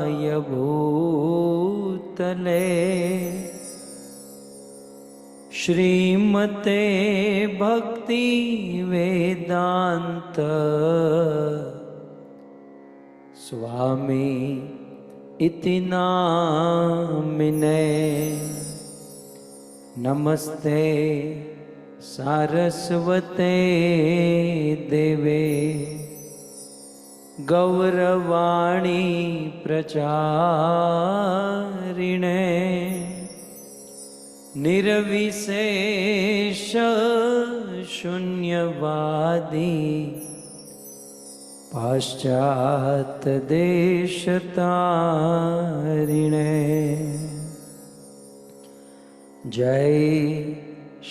भूतले श्रीमते भक्ति वेदांत स्वामी इति नामिने। नमस्ते सारस्वते देवे गौरवाणी प्रचारिणे निर्विशेष शून्यवादी पाश्चात देशतारिणे। जय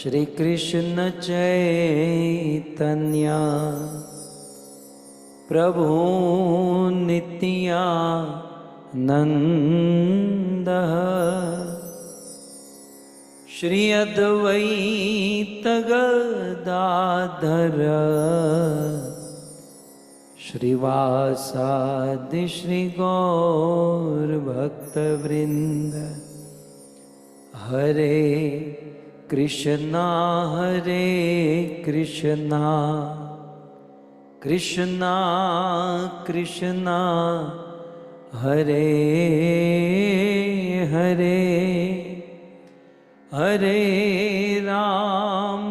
श्री कृष्ण चैतन्य प्रभु नित्यानंद श्री अद्वैत गदाधर श्रीवासादि श्री गौर भक्तवृंद। हरे कृष्णा कृष्णा कृष्णा हरे हरे, हरे राम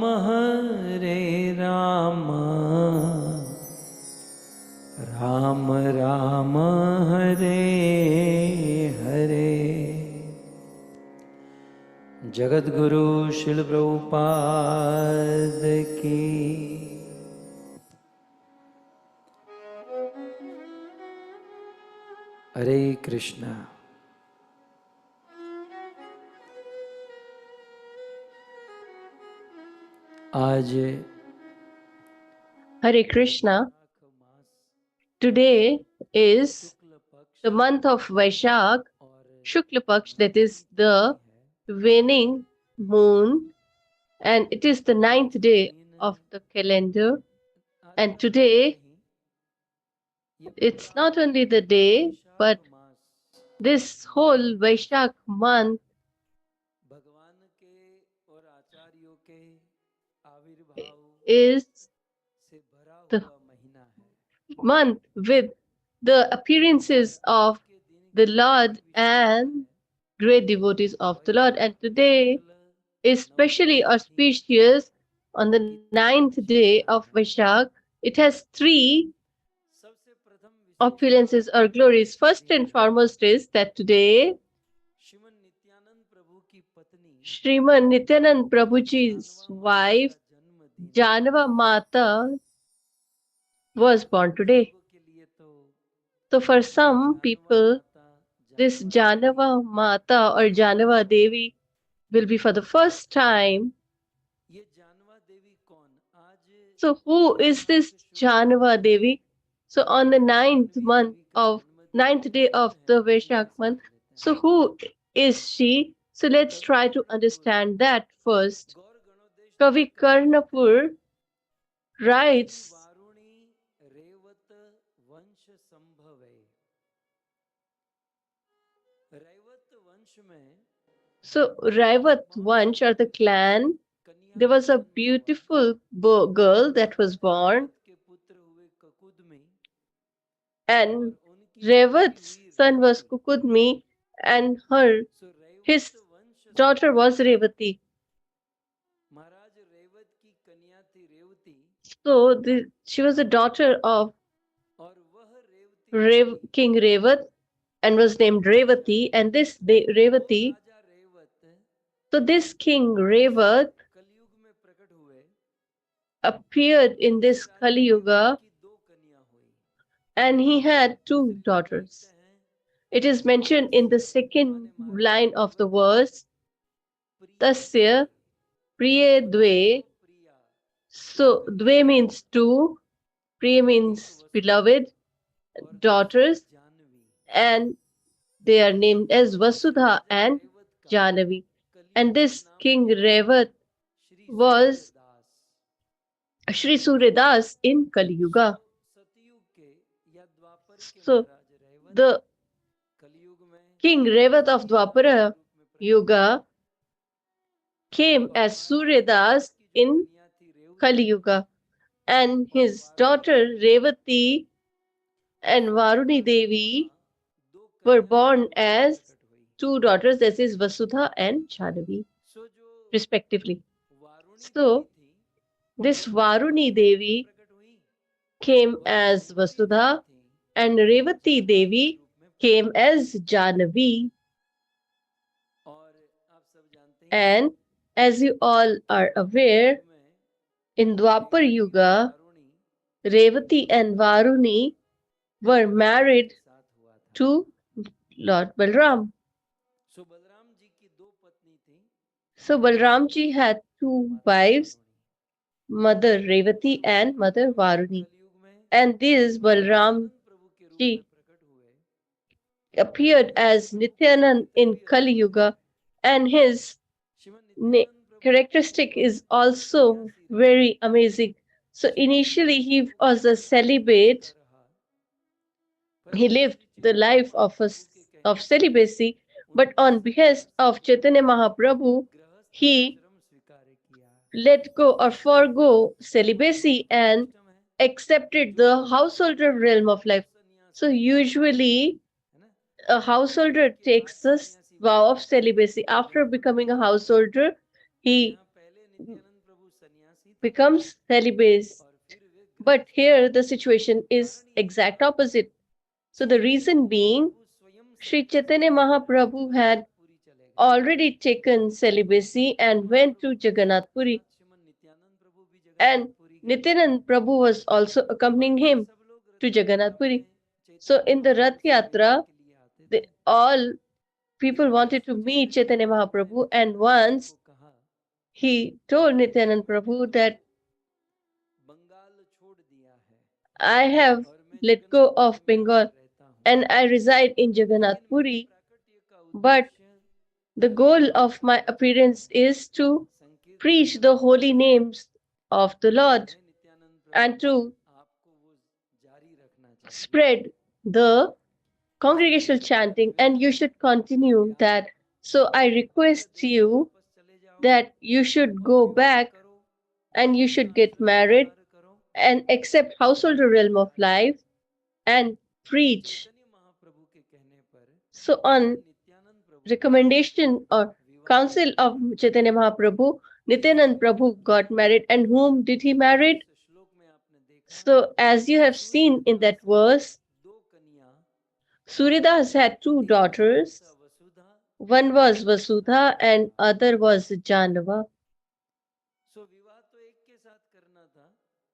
राम राम हरे हरे। जगद्गुरु श्रील प्रभुपाद की। हरे कृष्ण। आज Hare Krishna. Today is the month of Vaishak, Shukla Paksh, that is the waning moon, and it is the 9th day of the calendar. And today, it's not only the day, but this whole Vaishak month is the month with the appearances of the Lord and great devotees of the Lord. And today is specially auspicious on the 9th day of Vaishak. It has 3 opulences or glories. First and foremost is that today Sriman Nityanand Prabhuji's wife Janava Mata was born today. So for some people, this Janava Mata or Janava Devi will be for the first time. So who is this Janava Devi? So on the 9th day of the Vaishak month, so who is she? So let's try to understand that first. Kavi Karnapur writes, so Raivat Vansh or the clan, there was a beautiful girl that was born, and Revat's son was Kukudmi, and his daughter was Revati. So she was a daughter of King Revat and was named Revati, and this Revati, so this King Revat appeared in this Kali Yuga, and he had 2 daughters. It is mentioned in the second line of the verse, Tasya Priye Dve. So Dve means 2, Priya means beloved, daughters, and they are named as Vasudha and Jahnavi. And this King Revat was Shri Suryadas in Kali Yuga. So the King Revat of Dwapara Yuga came as Suryadas in Kali Yuga, and his daughter Revati and Varuni Devi were born as two daughters, that is Vasudha and Jahnavi, respectively. So, this Varuni Devi came as Vasudha and Revati Devi came as Jahnavi. And as you all are aware, in Dwapar Yuga, Revati and Varuni were married to Lord Balram. So Balramji had two wives, Mother Revati and Mother Varuni. And this Balramji appeared as Nityanand in Kali Yuga, and his characteristic is also very amazing. So initially he was a celibate. He lived the life of celibacy, but on behest of Chaitanya Mahaprabhu, he let go or forego celibacy and accepted the householder realm of life. So usually a householder takes a vow of celibacy. After becoming a householder, he becomes celibate. But here the situation is exact opposite. So the reason being, Sri Chaitanya Mahaprabhu had already taken celibacy and went to Jagannath Puri, and Nityanand Prabhu was also accompanying him to Jagannath Puri. So in the Rath Yatra, all people wanted to meet Chaitanya Mahaprabhu, and once he told Nityanand Prabhu that I have let go of Bengal and I reside in Jagannath Puri, but the goal of my appearance is to preach the holy names of the Lord and to spread the congregational chanting, and you should continue that. So I request you that you should go back and you should get married and accept householder realm of life and preach. So on recommendation or counsel of Chaitanya Mahaprabhu, Nityanand Prabhu got married. And whom did he marry? So as you have seen in that verse, Suryadas had two daughters. One was Vasudha and other was Janava.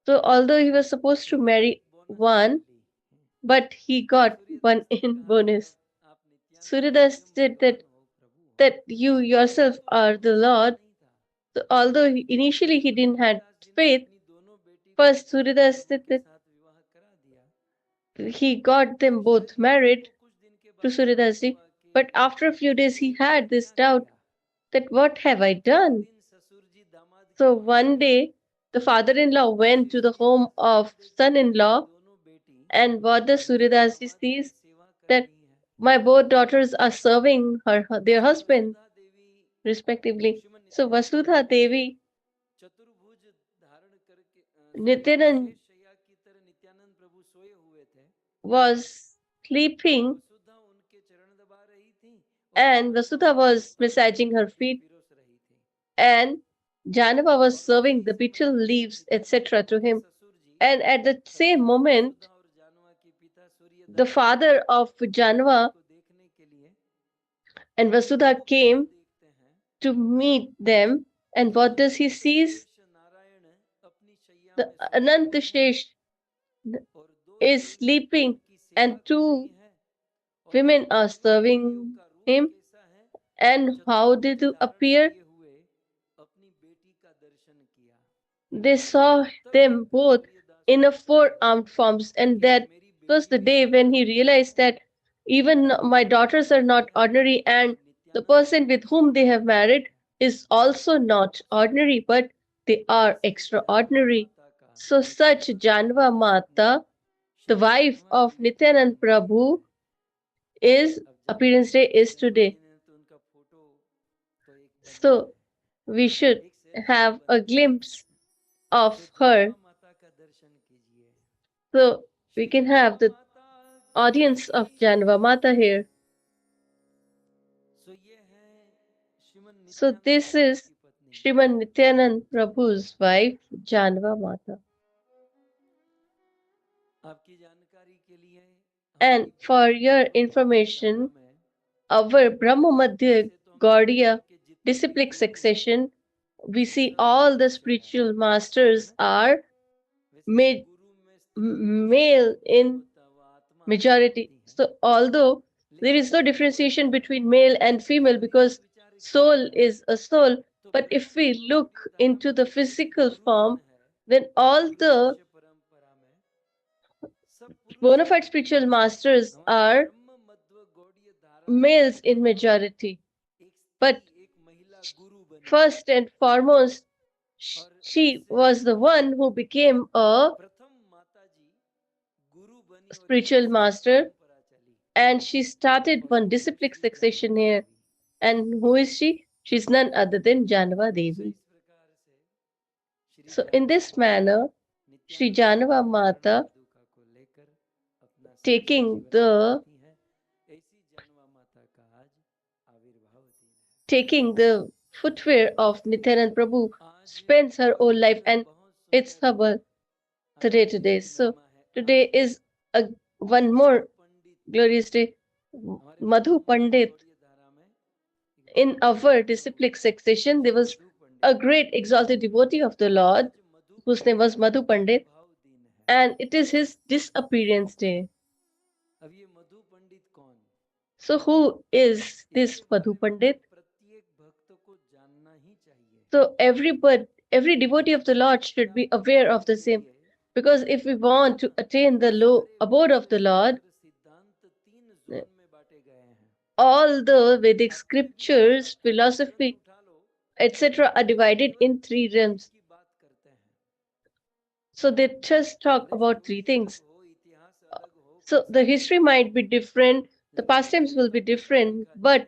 So although he was supposed to marry one, but he got one in bonus. Suryadas said that you yourself are the Lord. So although initially he didn't have faith, first Suryadas said that he got them both married to Suryadasji. But after a few days he had this doubt that what have I done? So one day the father-in-law went to the home of son-in-law, and what the Suryadasji sees that my both daughters are serving their husband respectively. So Vasudha Devi, Nityanand was sleeping and Vasudha was massaging her feet, and Janava was serving the betel leaves, etc. to him. And at the same moment, the father of Janava and Vasudha came to meet them. And what does he see? The Anantashesh is sleeping, and two women are serving him. And how did they appear? They saw them both in a four-armed forms, and that was the day when he realized that even my daughters are not ordinary, and the person with whom they have married is also not ordinary, but they are extraordinary. So such Janva Mata, the wife of Nityanand Prabhu, is appearance day is today. So we should have a glimpse of her so we can have the audience of Janva Mata here. So this is Sriman Nityanand Prabhu's wife, Janva Mata. And for your information, our Brahma Madhya Gaudiya disciplic succession, we see all the spiritual masters are male in majority. So although there is no differentiation between male and female because soul is a soul, but if we look into the physical form, then all the bona fide spiritual masters are males in majority. But first and foremost, she was the one who became a spiritual master and she started one disciplic succession here. And who is she? She's none other than Janava Devi. So in this manner, Sri Janava Mata taking the footwear of Nityanand Prabhu spends her whole life and it's her birthday today. So today is one more glorious day. Madhu Pandit. In our disciplic succession, there was a great exalted devotee of the Lord whose name was Madhu Pandit, and it is his disappearance day. So who is this Madhu Pandit? So every devotee of the Lord should be aware of the same. Because if we want to attain the low abode of the Lord, all the Vedic scriptures, philosophy, etc. are divided in three realms. So they just talk about three things. So the history might be different, the pastimes will be different, but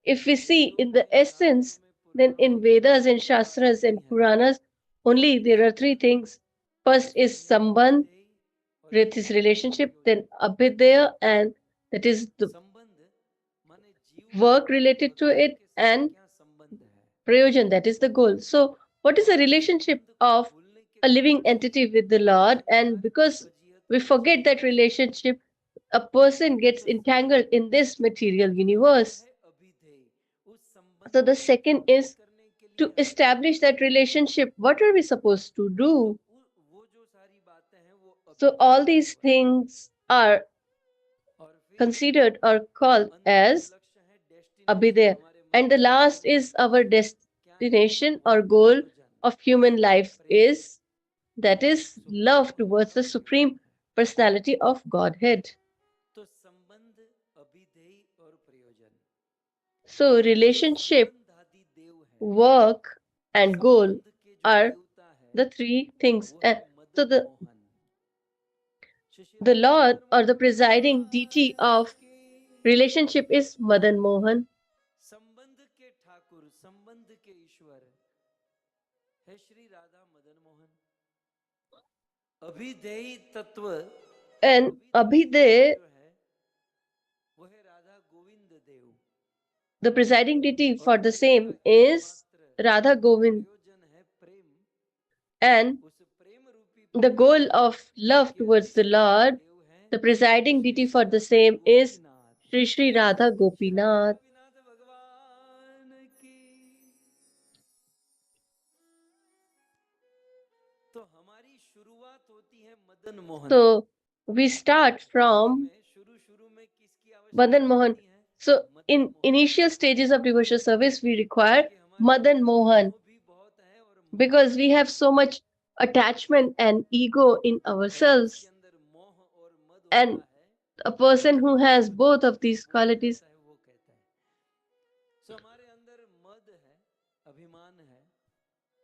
if we see in the essence, then in Vedas and Shastras and Puranas, only there are three things. First is Sambandh, with his relationship, then Abhidaya, and that is the work related to it, and Prayojan, that is the goal. So, what is the relationship of a living entity with the Lord? And because we forget that relationship, a person gets entangled in this material universe. So, the second is to establish that relationship. What are we supposed to do? So, all these things are considered or called as Abhidaya. And the last is our destination or goal of human life is that is love towards the Supreme Personality of Godhead. So relationship, work, and goal are the three things. So the Lord or the presiding deity of relationship is Madan Mohan. And Abhiday, the presiding deity for the same is Radha Govind. And the goal of love towards the Lord, the presiding deity for the same is Sri Sri Radha Gopinath. So we start from Madan Mohan. So in initial stages of devotional service, we require Madan Mohan because we have so much attachment and ego in ourselves. And a person who has both of these qualities,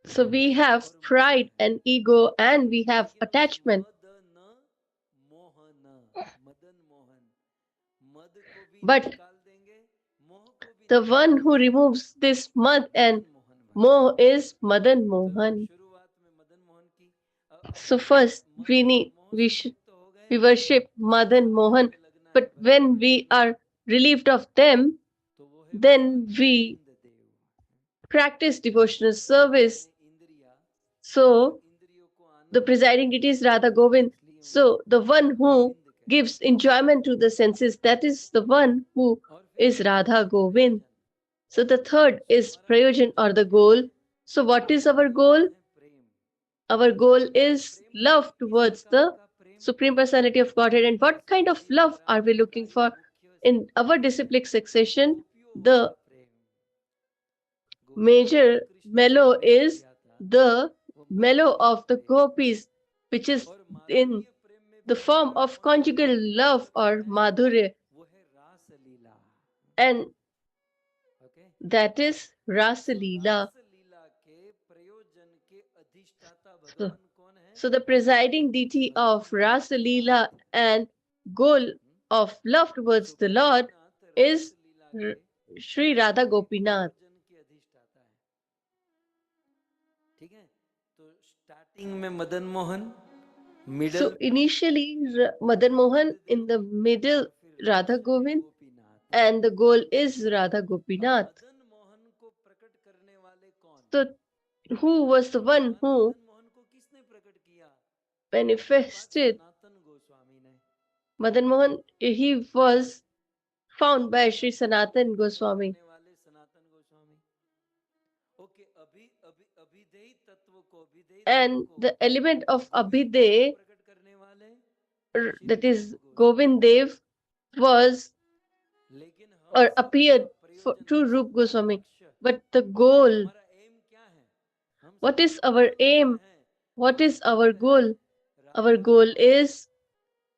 so we have pride and ego and we have attachment. But The one who removes this mad and moh is Madan Mohan. So first we worship Madan Mohan, but when we are relieved of them, then we practice devotional service. So the presiding deity is Radha Govind. So the one who gives enjoyment to the senses, that is the one who is Radha Govind. So the third is Prayojan or the goal. So what is our goal? Our goal is love towards the Supreme Personality of Godhead. And what kind of love are we looking for? In our disciplic succession, the major mellow is the mellow of the gopis, which is in the form of conjugal love or madhurya, and that is Rasa Leela. So, so the presiding deity of Rasa Leela and goal of love towards the Lord is Sri Radha Gopinath. So initially Madan Mohan, in the middle Radha Govind, and the goal is Radha Gopinath. So who was the one who manifested Madan Mohan? He was found by Sri Sanatan Goswami. And the element of Abhiday, that is Govind Dev, was or appeared to Rup Goswami. But the goal, what is our aim? What is our goal? Our goal is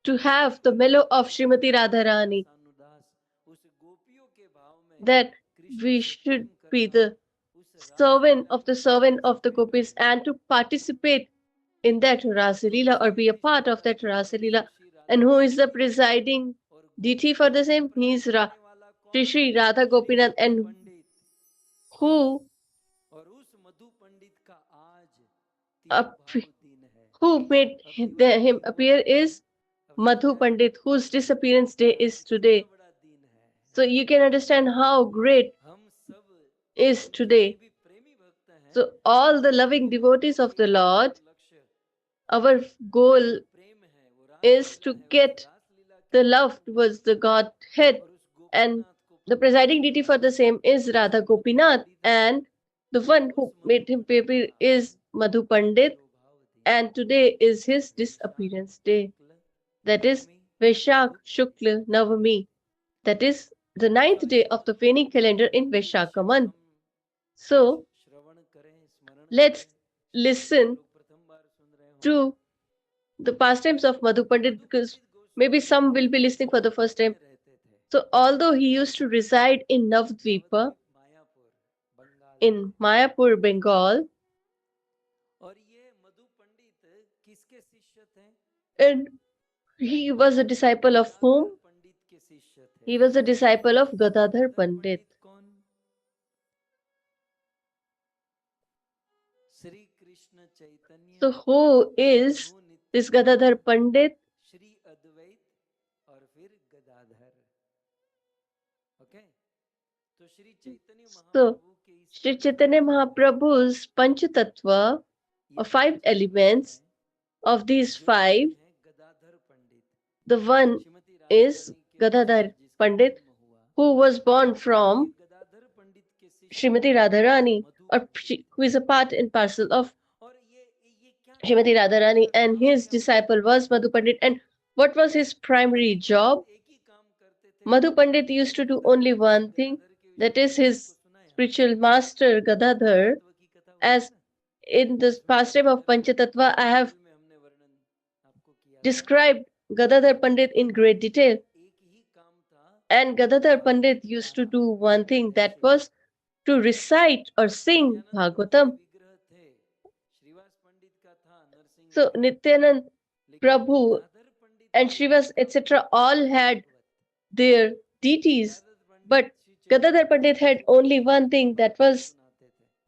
to have the mellow of Srimati Radharani, that we should be the servant of the gopis and to participate in that Rasalila or be a part of that Rasalila. And who is the presiding deity for the same? He is Shri Radha Gopinath, and who who made him appear is Madhu Pandit, whose disappearance day is today. So you can understand how great is today. So all the loving devotees of the Lord, our goal is to get the love towards the Godhead, and the presiding deity for the same is Radha Gopinath, and the one who made him appear is Madhu Pandit, and today is his disappearance day. That is Vaishak Shukla Navami. That is the 9th day of the Vedic calendar in Vaishakha month. So let's listen to the pastimes of Madhu Pandit, because maybe some will be listening for the first time. So although he used to reside in Navdvipa, in Mayapur, Bengal, and he was a disciple of whom? He was a disciple of Gadadhar Pandit. So who is this Gadadhar Pandit? So Sri Chaitanya Mahaprabhu's Panchatattva, or 5 elements, of these 5, the one is Gadadhar Pandit, who was born from Srimati Radharani, or who is a part and parcel of Srimati Radharani, and his disciple was Madhu Pandit. And what was his primary job? Madhu Pandit used to do only one thing, that is his spiritual master Gadadhar. As in the pastime of Panchatattva, I have described Gadadhar Pandit in great detail. And Gadadhar Pandit used to do one thing, that was to recite or sing Bhagavatam. So Nityanand, Prabhu, and Srivas, etc., all had their deities, but Gadadhar Pandit had only one thing, that was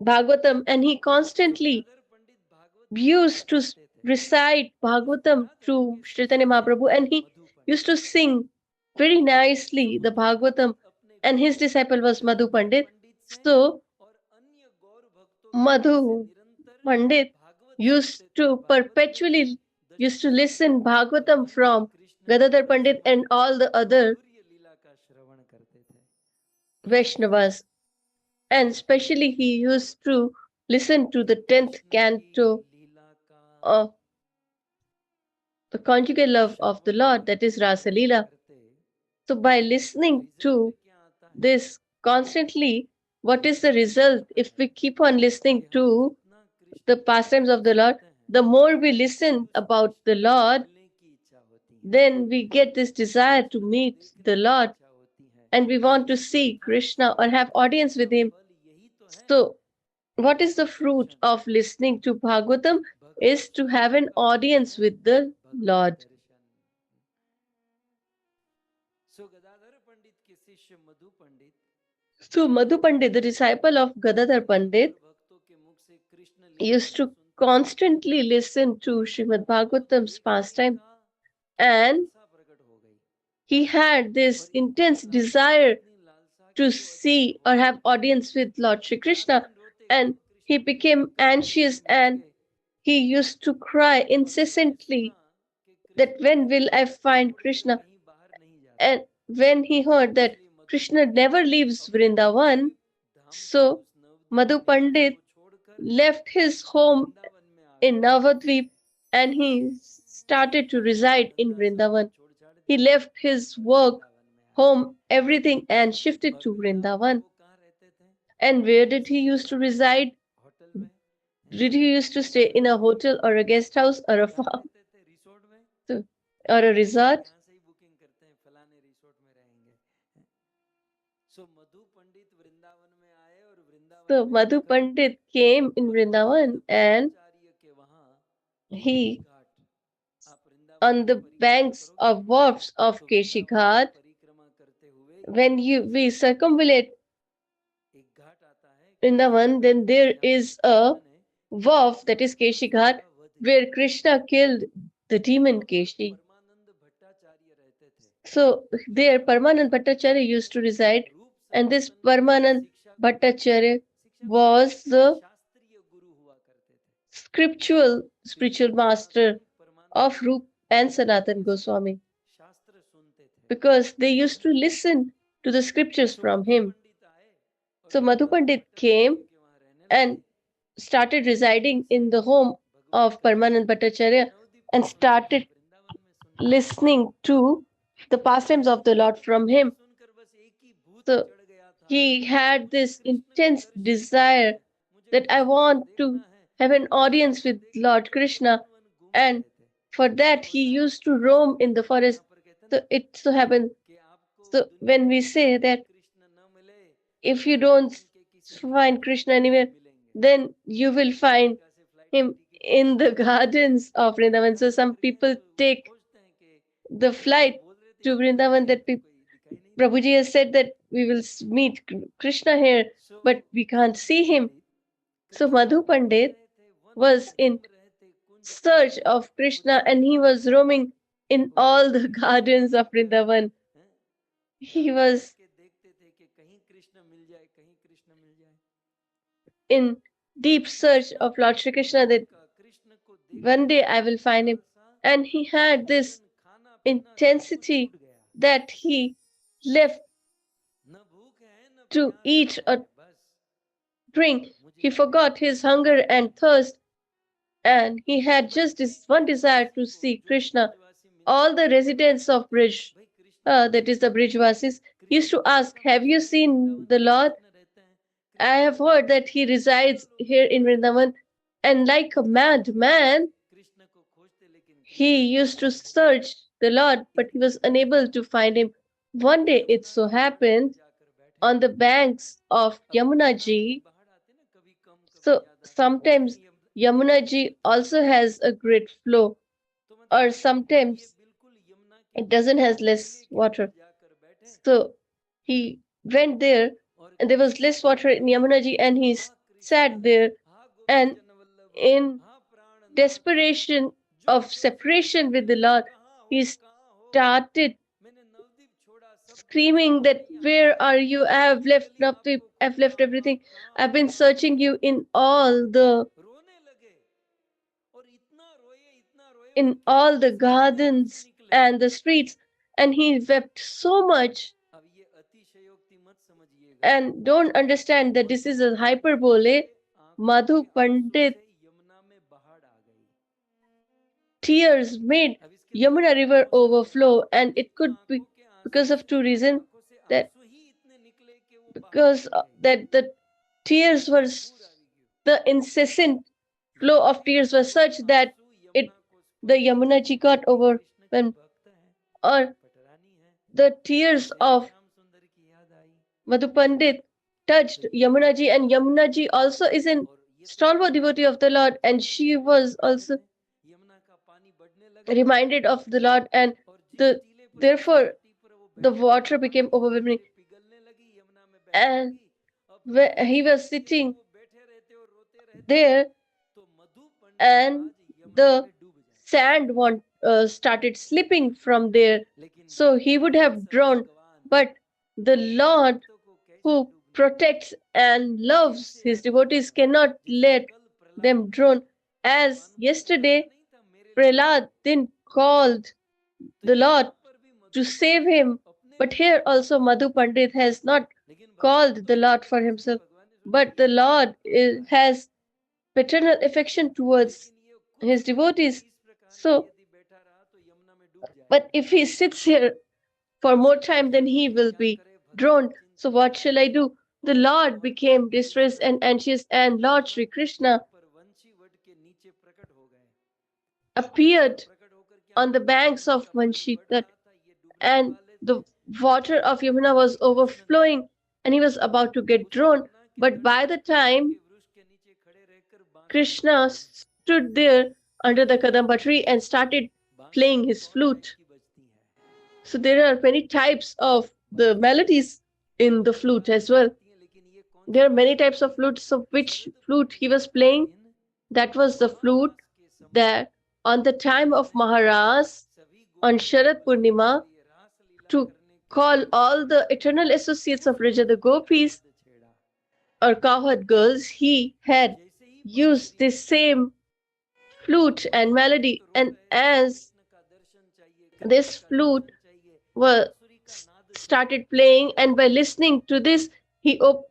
Bhagavatam, and he constantly used to recite Bhagavatam to Chaitanya Mahaprabhu, and he used to sing very nicely the Bhagavatam, and his disciple was Madhu Pandit. So Madhu Pandit used to listen Bhagavatam from Gadadhar Pandit and all the other Vaishnavas, and especially he used to listen to the 10th canto of the conjugal love of the Lord, that is Rasa Leela. So by listening to this constantly, what is the result? If we keep on listening to the pastimes of the Lord, the more we listen about the Lord, then we get this desire to meet the Lord, and we want to see Krishna or have audience with him. So what is the fruit of listening to Bhagavatam? Is to have an audience with the Lord. So Madhu Pandit, the disciple of Gadadhar Pandit, used to constantly listen to Srimad Bhagavatam's pastime, and he had this intense desire to see or have audience with Lord Shri Krishna, and he became anxious, and he used to cry incessantly that when will I find Krishna? And when he heard that Krishna never leaves Vrindavan, so Madhu Pandit left his home in Navadvip and he started to reside in Vrindavan. He left his work, home, everything and shifted to Vrindavan. And where did he used to reside? Did he used to stay in a hotel or a guest house or a farm so, or a resort? So Madhu Pandit came in Vrindavan and he, on the banks of wharfs of Keshi Ghat, when we circumvallate Vrindavan, then there is a wharf, that is Keshi Ghat, where Krishna killed the demon Keshi. So there Parmanand Bhattacharya used to reside, and this Parmanand Bhattacharya was the spiritual master of Rup and Sanatan Goswami, because they used to listen to the scriptures from him. So Madhu Pandit came and started residing in the home of Parmanand Bhattacharya and started listening to the pastimes of the Lord from him. So he had this intense desire that I want to have an audience with Lord Krishna, and for that he used to roam in the forest. So it so happened. So when we say that if you don't find Krishna anywhere, then you will find him in the gardens of Vrindavan. So some people take the flight to Vrindavan, that Prabhuji has said that we will meet Krishna here, but we can't see him. So Madhu Pandit was in search of Krishna and he was roaming in all the gardens of Vrindavan. He was in deep search of Lord Shri Krishna, that one day I will find him. And he had this intensity that he left to eat or drink. He forgot his hunger and thirst, and he had just this one desire to see Krishna. All the residents of Brij, that is the Brijvasis, used to ask, have you seen the Lord? I have heard that he resides here in Vrindavan. And like a madman, he used to search the Lord, but he was unable to find him. One day it so happened, on the banks of Yamuna Ji, so sometimes Yamuna Ji also has a great flow, or sometimes it doesn't has less water. So he went there, and there was less water in Yamunaji, and he sat there, and in desperation of separation with the Lord, he started screaming that, "Where are you? I have left Navdeep, I've left everything. I've been searching you in all the gardens and the streets." And he wept so much. And don't understand that this is a hyperbole. Madhu Pandit tears made Yamuna river overflow, and it could be because of two reasons. That because that the tears were the incessant flow of tears was such that it the Yamuna ji got overwhelmed, or the tears of Madhu Pandit touched Yamuna ji, and Yamuna ji also is an stalwart devotee of the Lord, and she was also reminded of the Lord, and therefore the water became overwhelming. And he was sitting there, and the sand started slipping from there, so he would have drowned. But the Lord, who protects and loves his devotees, cannot let them drown. As yesterday, Prahlad then called the Lord to save him, but here also Madhu Pandit has not called the Lord for himself, but the Lord has paternal affection towards his devotees. So, but if he sits here for more time, then he will be drowned. So, what shall I do? The Lord became distressed and anxious, and Lord Sri Krishna appeared on the banks of Vanshita, and the water of Yamuna was overflowing, and he was about to get drowned. But by the time Krishna stood there under the Kadamba tree and started playing his flute. So there are many types of the melodies in the flute as well. There are many types of flutes. So which flute he was playing? That was the flute that on the time of Maharaj on Sharad Purnima, to call all the eternal associates of Raja the Gopis or cowherd girls, he had used this same flute and melody. And as this flute was started playing, and by listening to this,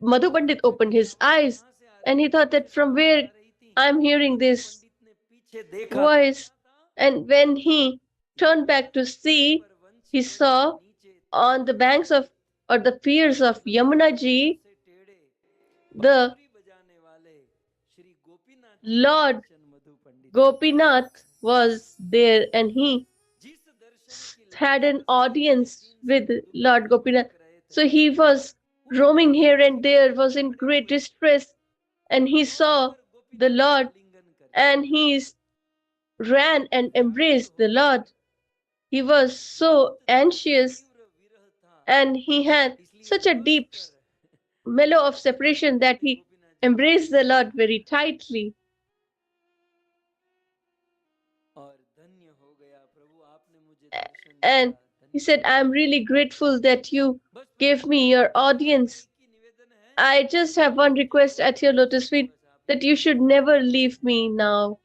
Madhu Pandit opened his eyes, and he thought that from where I'm hearing this voice. And when he turned back to see, he saw on the banks of or the piers of Yamuna ji, the Lord Gopinath was there, and he had an audience with Lord Gopinath. So he was roaming here and there, was in great distress, and he saw the Lord, and he ran and embraced the Lord. He was so anxious, and he had such a deep mellow of separation that he embraced the Lord very tightly. And he said, "I'm really grateful that you gave me your audience. I just have one request at your lotus feet, that you should never leave me now.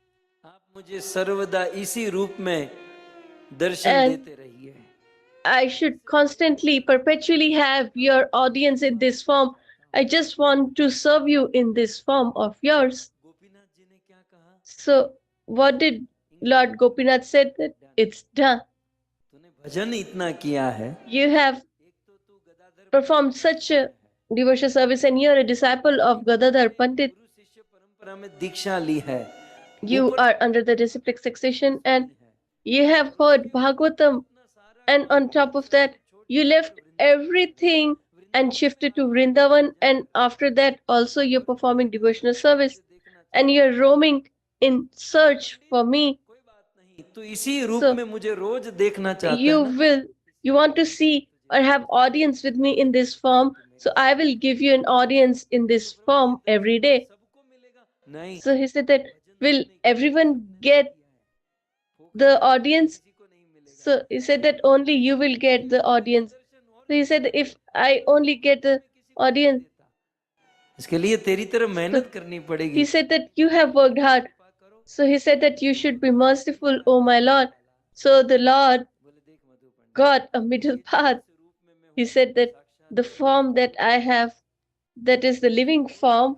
And I should constantly, perpetually have your audience in this form. I just want to serve you in this form of yours." So what did Lord Gopinath said? That it's done. You have performed such a devotional service, and you're a disciple of Gadadhar Pandit. You are under the disciplic succession, and you have heard Bhagavatam, and on top of that, you left everything and shifted to Vrindavan, and after that also you're performing devotional service, and you're roaming in search for me. So you want to see or have audience with me in this form, So I will give you an audience in this form every day. So he said that, will everyone get the audience? So he said that only you will get the audience. So he said, if I only get the audience, इसके लिए तेरी तरफ so मेहनत करनी he पड़ेगी. said that you have worked hard. So he said that you should be merciful, O my Lord. So the Lord got a middle path. He said that the form that I have, that is the living form,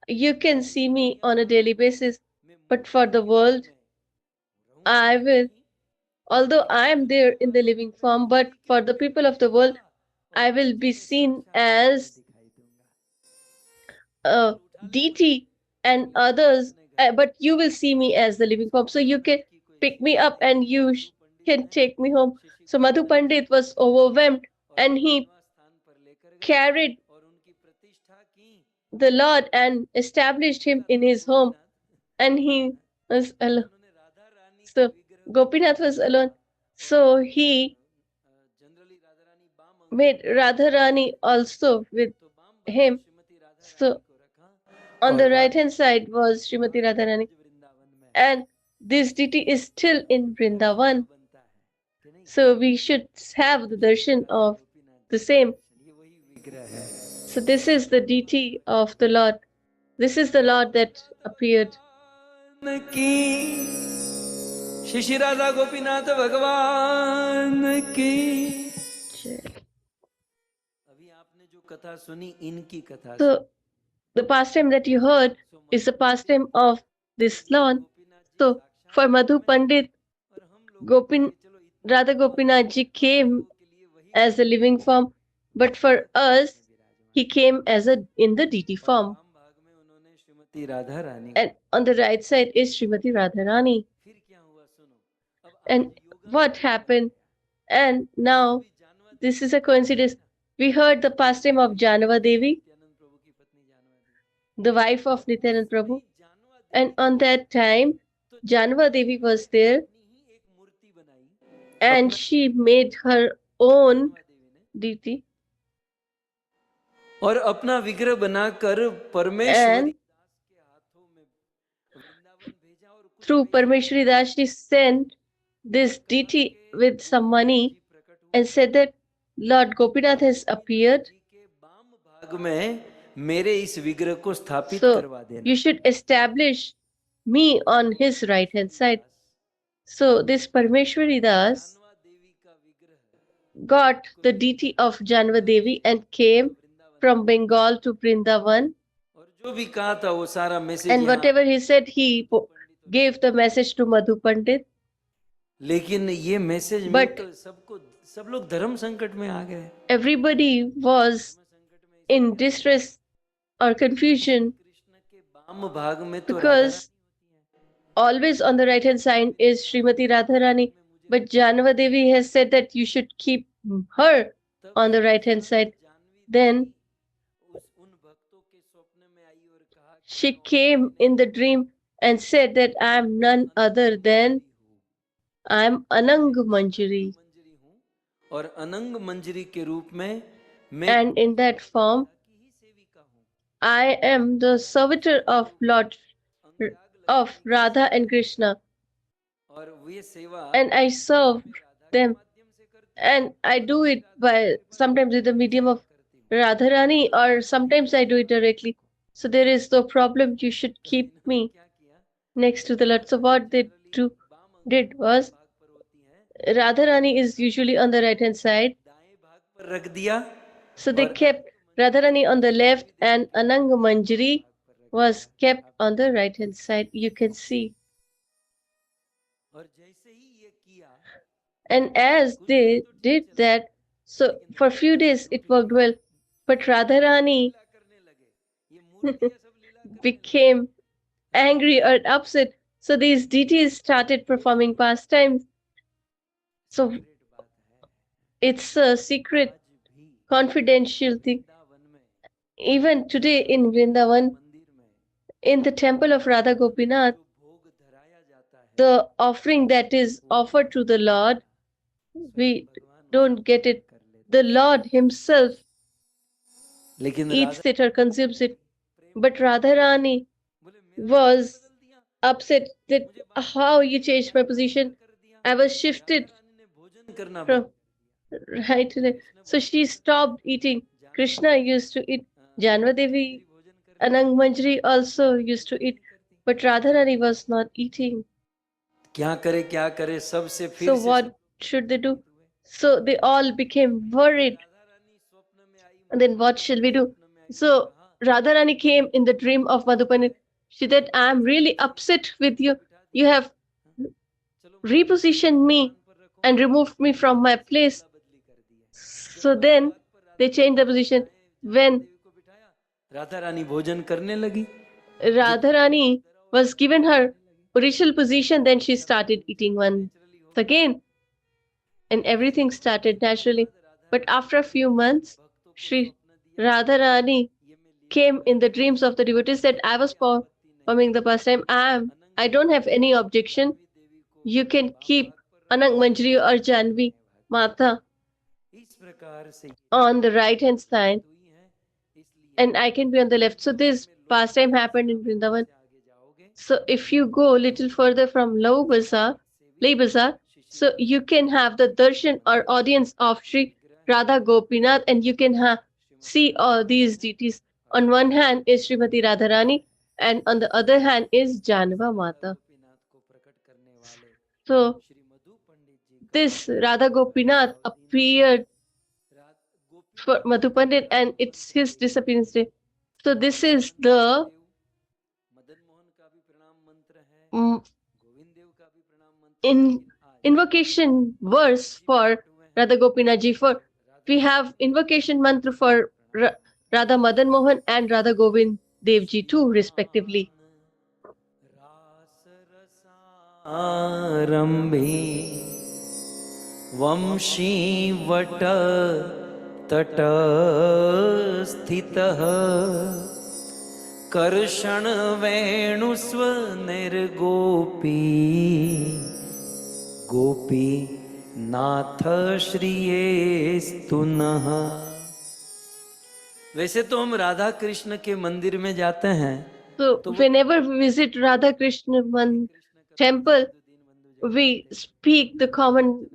you can see me on a daily basis. But for the world, I will, although I am there in the living form, but for the people of the world, I will be seen as a deity and others, but you will see me as the living form. So you can pick me up and you can take me home. So Madhu Pandit was overwhelmed and he carried the Lord and established him in his home, and he was alone. So Gopinath was alone. So he made Radharani also with him. So on the right hand side was Srimati Radharani, and this deity is still in Vrindavan. So we should have the darshan of the same. So this is the deity of the Lord. This is the Lord that appeared. शिशि Radha Gopinath भगवान की. अभी आपने जो कथा सुनी इनकी कथा. So the pastime that you heard is the pastime of this Lord. So for Madhu Pandit, Radha Gopinath ji came as a living form, but for us, he came as in the deity form. And on the right side is Srimati Radharani. And what happened? And now, this is a coincidence. We heard the pastime of Janava Devi, the wife of Nityanand Prabhu. And on that time, Janava Devi was there and she made her own deity. और अपना विग्रह बनाकर परमेश्वरी through Parmeshwari Das, she sent this deity with some money and said that Lord Gopinath has appeared. So you should establish me on his right hand side. So this Parmeshwari Das got the deity of Janva Devi and came from Bengal to Vrindavan. And whatever he said, he gave the message to Madhu Pandit. लेकिन ये message में तो सब लोग धर्म संकट में आ गए. Everybody was in distress or confusion because always on the right hand side is Srimati Radharani, but Janava Devi has said that you should keep her on the right hand side. Then she came in the dream and said that I am none other than I am Anang Manjari. और अनंग मंजरी के रूप में and in that form I am the servitor of Lord of Radha and Krishna, and I serve them, and I do it by sometimes with the medium of Radharani, or sometimes I do it directly. So there is no problem. You should keep me next to the Lord. So what they did was Radharani is usually on the right hand side. So they kept Radharani on the left and Anang Manjari was kept on the right hand side. You can see. And as they did that, so for a few days it worked well. But Radharani became angry or upset. So these deities started performing pastimes. So it's a secret, confidential thing. Even today in Vrindavan, in the temple of Radha Gopinath, the offering that is offered to the Lord, we don't get it. The Lord himself लेकिन eats Radha it or consumes it. But Radharani was upset that how you changed my position. I was shifted भोजन करना बंद from right to left. So she stopped eating. Krishna used to eat. Janvadevi, Anang Manjari also used to eat. But Radharani was not eating. क्या करे सबसे फिर So से what should they do? So they all became worried. And then what shall we do? So Radharani came in the dream of Madhupan. She said, I am really upset with you. You have repositioned me and removed me from my place. So then they changed the position. When Radha Rani भोजन करने लगी Radharani was given her original position, then she started eating once again, and everything started naturally. But after a few months, Sri Radharani came in the dreams of the devotees that I was performing the pastime. I don't have any objection. You can keep Anang Manjari or Janvi Mata इस प्रकार से on the right hand side, and I can be on the left. So this pastime happened in Vrindavan. So if you go a little further from Lay Bazaar, so you can have the darshan or audience of Sri Radha Gopinath, and you can see all these deities. On one hand is Srimati Radharani, and on the other hand is Janava Mata. So this Radha Gopinath appeared for Madhu Pandit, and it's his disappearance day. So this is the mm, in invocation verse for Radha Gopinath ji. For we have invocation mantra for Radha Madan Mohan and Radha Govind Dev ji too, respectively. आरंभे वंशी वट तट स्थितः कर्षण वेणुस्व निर्गोपी गोपी नाथ श्रियेस्तु नः। वैसे तो हम राधा कृष्ण के मंदिर में जाते हैं, So whenever we visit Radha Krishna temple, we speak the common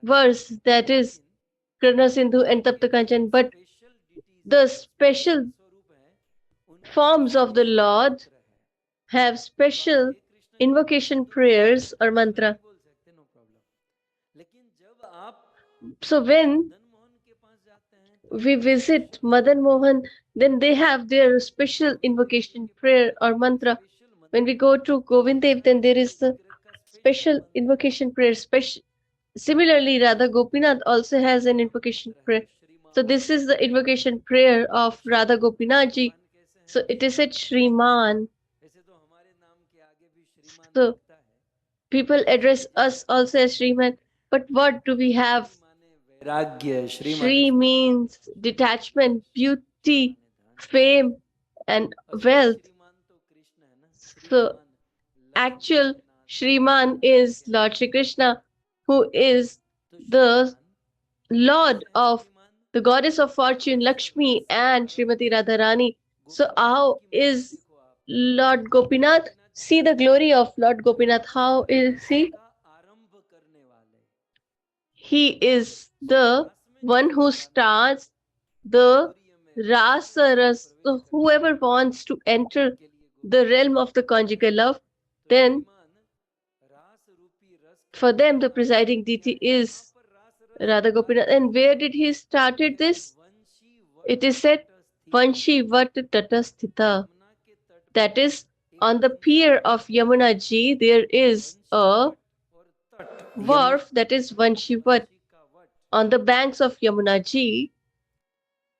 verse, that is Krishna Sindhu and Tapta Kanchan, but the special forms of the Lord have special invocation prayers or mantra. So when we visit Madan Mohan, then they have their special invocation prayer or mantra. When we go to Govind Dev, then there is the special invocation prayer. Similarly, Radha Gopinath also has an invocation prayer. So this is the invocation prayer of Radha Gopinath ji. So it is said Shriman. So people address us also as Shriman. But what do we have? Shri means detachment, beauty, fame, and wealth. So actual Shriman is Lord Shri Krishna, who is the Lord of the goddess of fortune, Lakshmi, and Srimati Radharani. So how is Lord Gopinath? See the glory of Lord Gopinath. How is he? He is the one who starts the Rasaras. So whoever wants to enter the realm of the conjugal love, then for them the presiding deity is Radha Gopinath. And where did he started this? It is said Vanshi Vat Tatasthita. That is, on the pier of Yamuna ji, there is a wharf, that is Vanshi Vat. On the banks of Yamuna ji,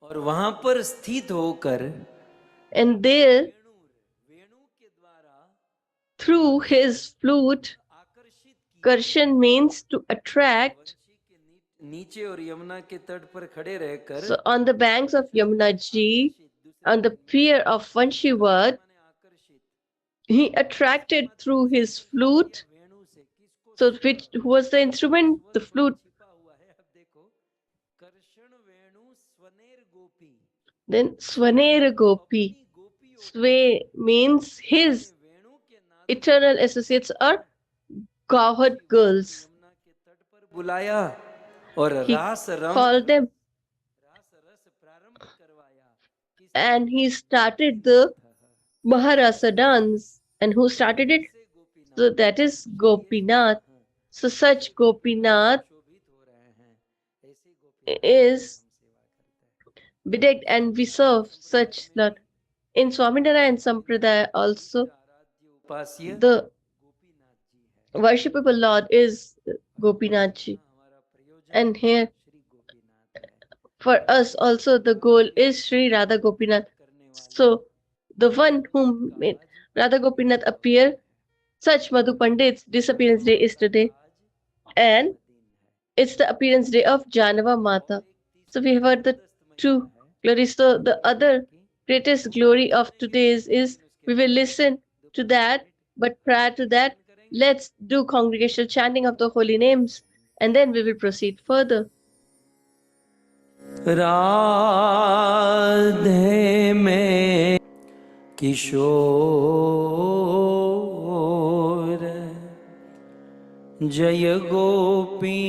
और वहां पर स्थित होकर and there through his flute, Karshan means to attract. नीचे और यमुना के तट पर खड़े रहकर So on the banks of Yamuna ji, on the pier of Vanshivat, he attracted through his flute. So which was the instrument? The flute. Then Swanera Gopi. Sway means his eternal associates are cowherd girls. बुलाया और He रास रंग called them and he started the Maharasa dance. And who started it? So that is Gopinath. So such Gopinath is bedecked and we serve such Lord. In Swaminarayan Sampradaya also, the worshipable Lord is Gopinathji. And here, for us also, the goal is Sri Radha Gopinath. So, the one whom made Radha Gopinath appear, such Madhu Pandit's disappearance day is today. And it's the appearance day of Janava Mata. So, we have heard the two glories. So, the other greatest glory of today's is we will listen to that. But prior to that, let's do congregational chanting of the holy names and then we will proceed further. Radhe में किशोर जय गोपी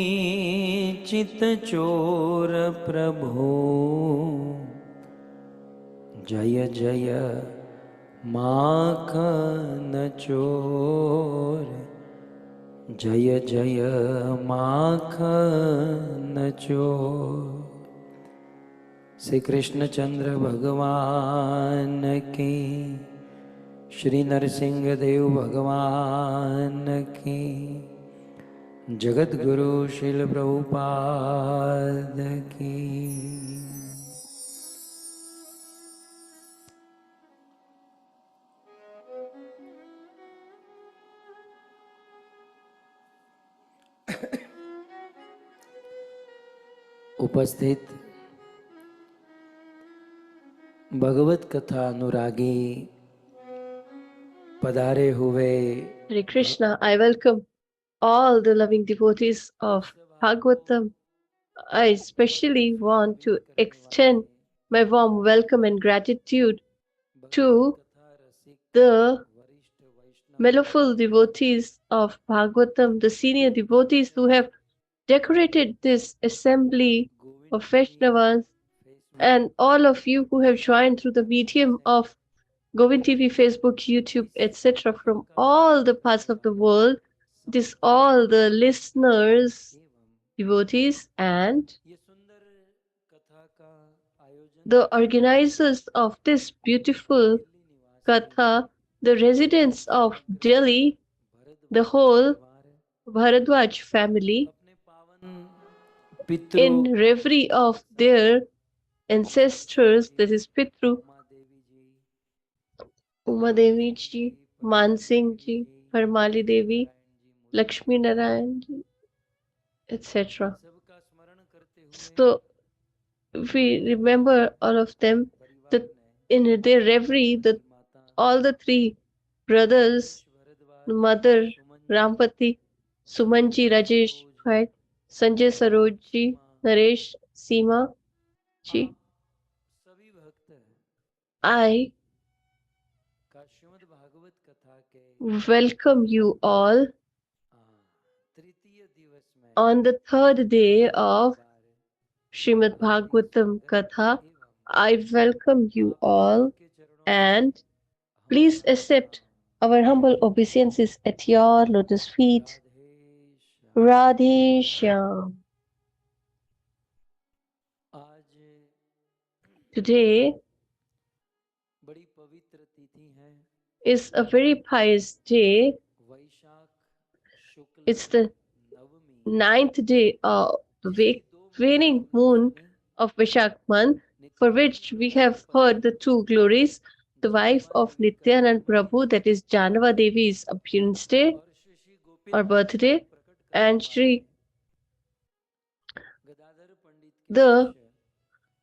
चित चोर प्रभु जय जय माखन चोर जय जय माखन चोर। श्री कृष्णचंद्र भगवान की, श्री नरसिंह देव भगवान की, जगत गुरु शिल प्रभुपाद की। उपस्थित भगवत कथा अनुरागी पधारे हुए Hare Krishna, I welcome all the loving devotees of Bhagavatam. I especially want to extend my warm welcome and gratitude to the mellowful devotees of Bhagavatam, the senior devotees who have decorated this assembly of Vaishnavas, and all of you who have joined through the medium of Govind TV, Facebook, YouTube, etc. from all the parts of the world. It is all the listeners, devotees, and the organizers of this beautiful Katha, the residents of Delhi, the whole Bharadwaj family, in reverie of their ancestors, that is Pitru, Uma Devi ji, Man Singh ji, Parmali Devi, Lakshmi Narayan ji, etc. So we remember all of them that in their reverie, that all the three brothers, mother Rampati, Sumanji, Rajesh, Bhai, Sanjay Saroj ji, Naresh, Seema ji, I welcome you all on the third day of Srimad Bhagavatam Katha. I welcome you all and please accept our humble obeisances at your lotus feet. Radhe Shyam. Today is a very pious day. It's the 9th day of the waning moon of Vaishak month, for which we have heard the two glories, the wife of Nityanand Prabhu, that is Janava Devi's appearance day or birthday, and the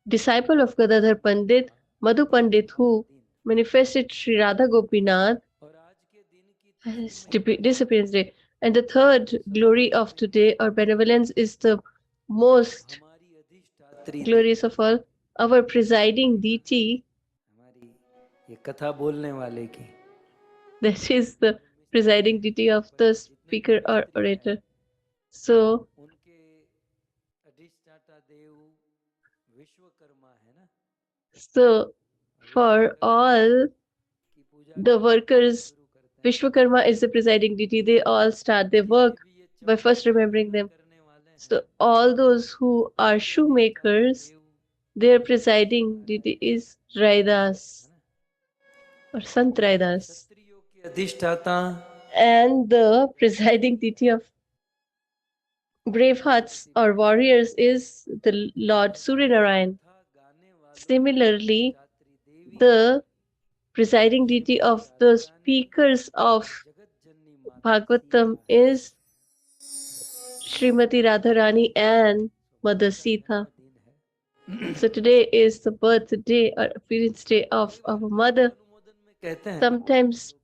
disciple of Gadadhar Pandit, Madhu Pandit, who manifested Sri Radha Gopinath, his disappearance day. And the third glory of today, or benevolence, is the most glorious of all, our presiding deity, हमारी ये कथा बोलने वाले की, that is the presiding deity of the speaker or orator. So, उनके अधिष्ठाता देव विश्वकर्मा है ना, so for all की पूजा the workers, शुरू करते हैं। Vishwakarma is the presiding deity. They all start their work by first remembering them. करने वाले हैं So all those who are shoemakers, their presiding deity is Raidas or Sant Raidas. क्षत्रियों के अधिष्ठाता And the presiding deity of brave hearts or warriors is the Lord Suryanarayan. Similarly, the presiding deity of the speakers of Bhagavatam is Srimati Radharani and Mother Sita. So today is the birthday or appearance day of our mother. Sometimes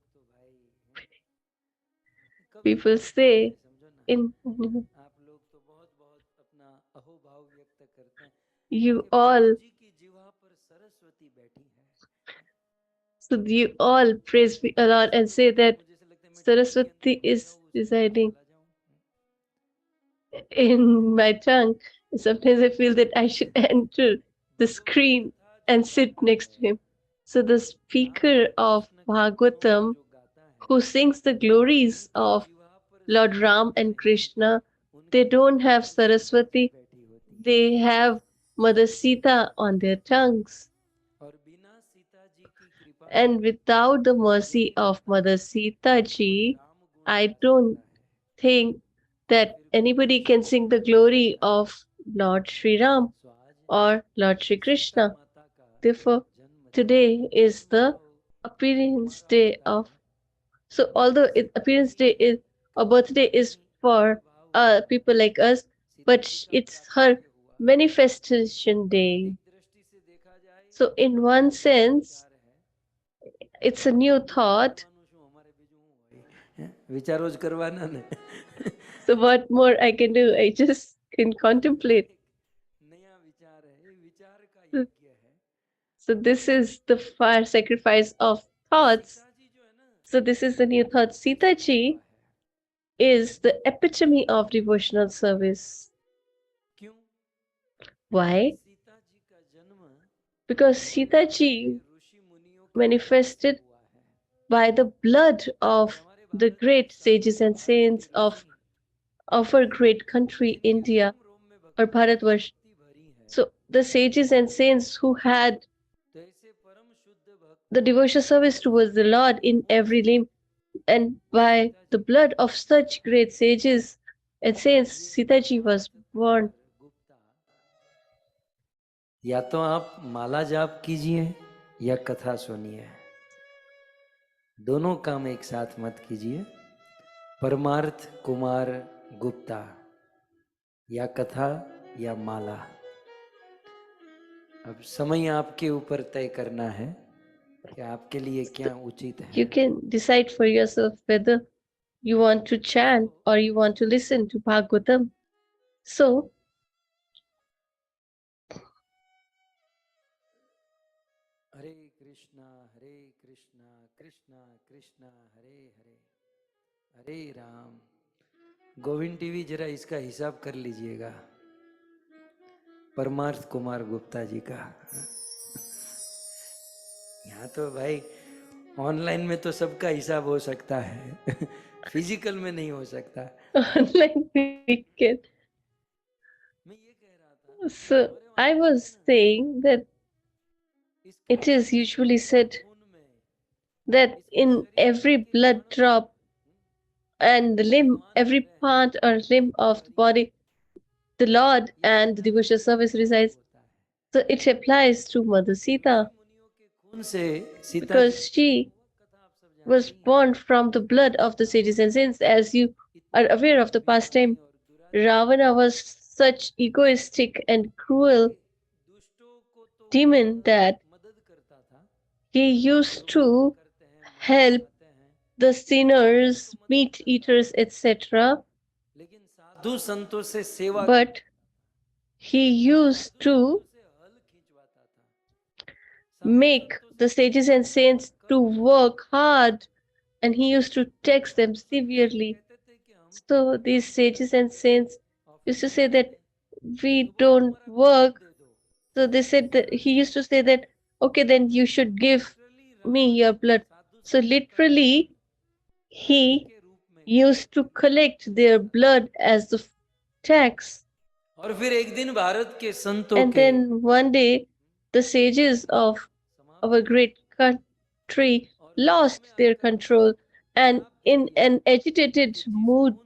people say in you all, so you all praise me a lot and say that Saraswati is residing in my tongue. Sometimes I feel that I should enter the screen and sit next to him. So the speaker of Bhagavatam, who sings the glories of Lord Ram and Krishna, they don't have Saraswati, they have Mother Sita on their tongues. And without the mercy of Mother Sita ji, I don't think that anybody can sing the glory of Lord Sri Ram or Lord Sri Krishna. Therefore, today is the appearance day of. So, although appearance day is or birthday is for people like us, but it's her manifestation day. So, in one sense, it's a new thought. So what more I can do? I just can contemplate. So this is the fire sacrifice of thoughts. So this is the new thought. Sita ji is the epitome of devotional service. Why? Because Sita ji manifested by the blood of the great sages and saints of our great country, India or Bharatvarsh. So the sages and saints who had the devotional service towards the Lord in every limb, and by the blood of such great sages and saints, Sita ji was born. या तो आप माला जाप कीजिए या कथा सुनिए, दोनों काम एक साथ मत कीजिए। परमार्थ कुमार गुप्ता, या कथा या माला। अब समय आपके ऊपर तय करना है कि आपके लिए क्या उचित है। You can decide for yourself whether you want to chant or you want to listen to Bhagavatam. So, Hare Krishna Krishna Krishna Hare Hare, Hare Ram. Govind TV जरा इसका हिसाब कर लीजिएगा, परमार्थ कुमार गुप्ता जी का। यहाँ तो भाई ऑनलाइन में तो सबका हिसाब हो सकता है, फिजिकल में नहीं हो सकता। online we can. So, I was saying that it is usually said that in every blood drop and the limb, every part or limb of the body, the Lord and the devotional service resides. So it applies to Mother Sita because she was born from the blood of the sages and saints. As you are aware of the past time, Ravana was such egoistic and cruel demon that he used to help the sinners, meat eaters, etc. But he used to make the sages and saints to work hard, and he used to tax them severely. So these sages and saints used to say that we don't work. So they said that he used to say that, okay, then you should give me your blood. So literally, he used to collect their blood as the tax. और फिर एक दिन भारत के संतों And के then one day, the sages of our great country lost their control, and in an agitated mood,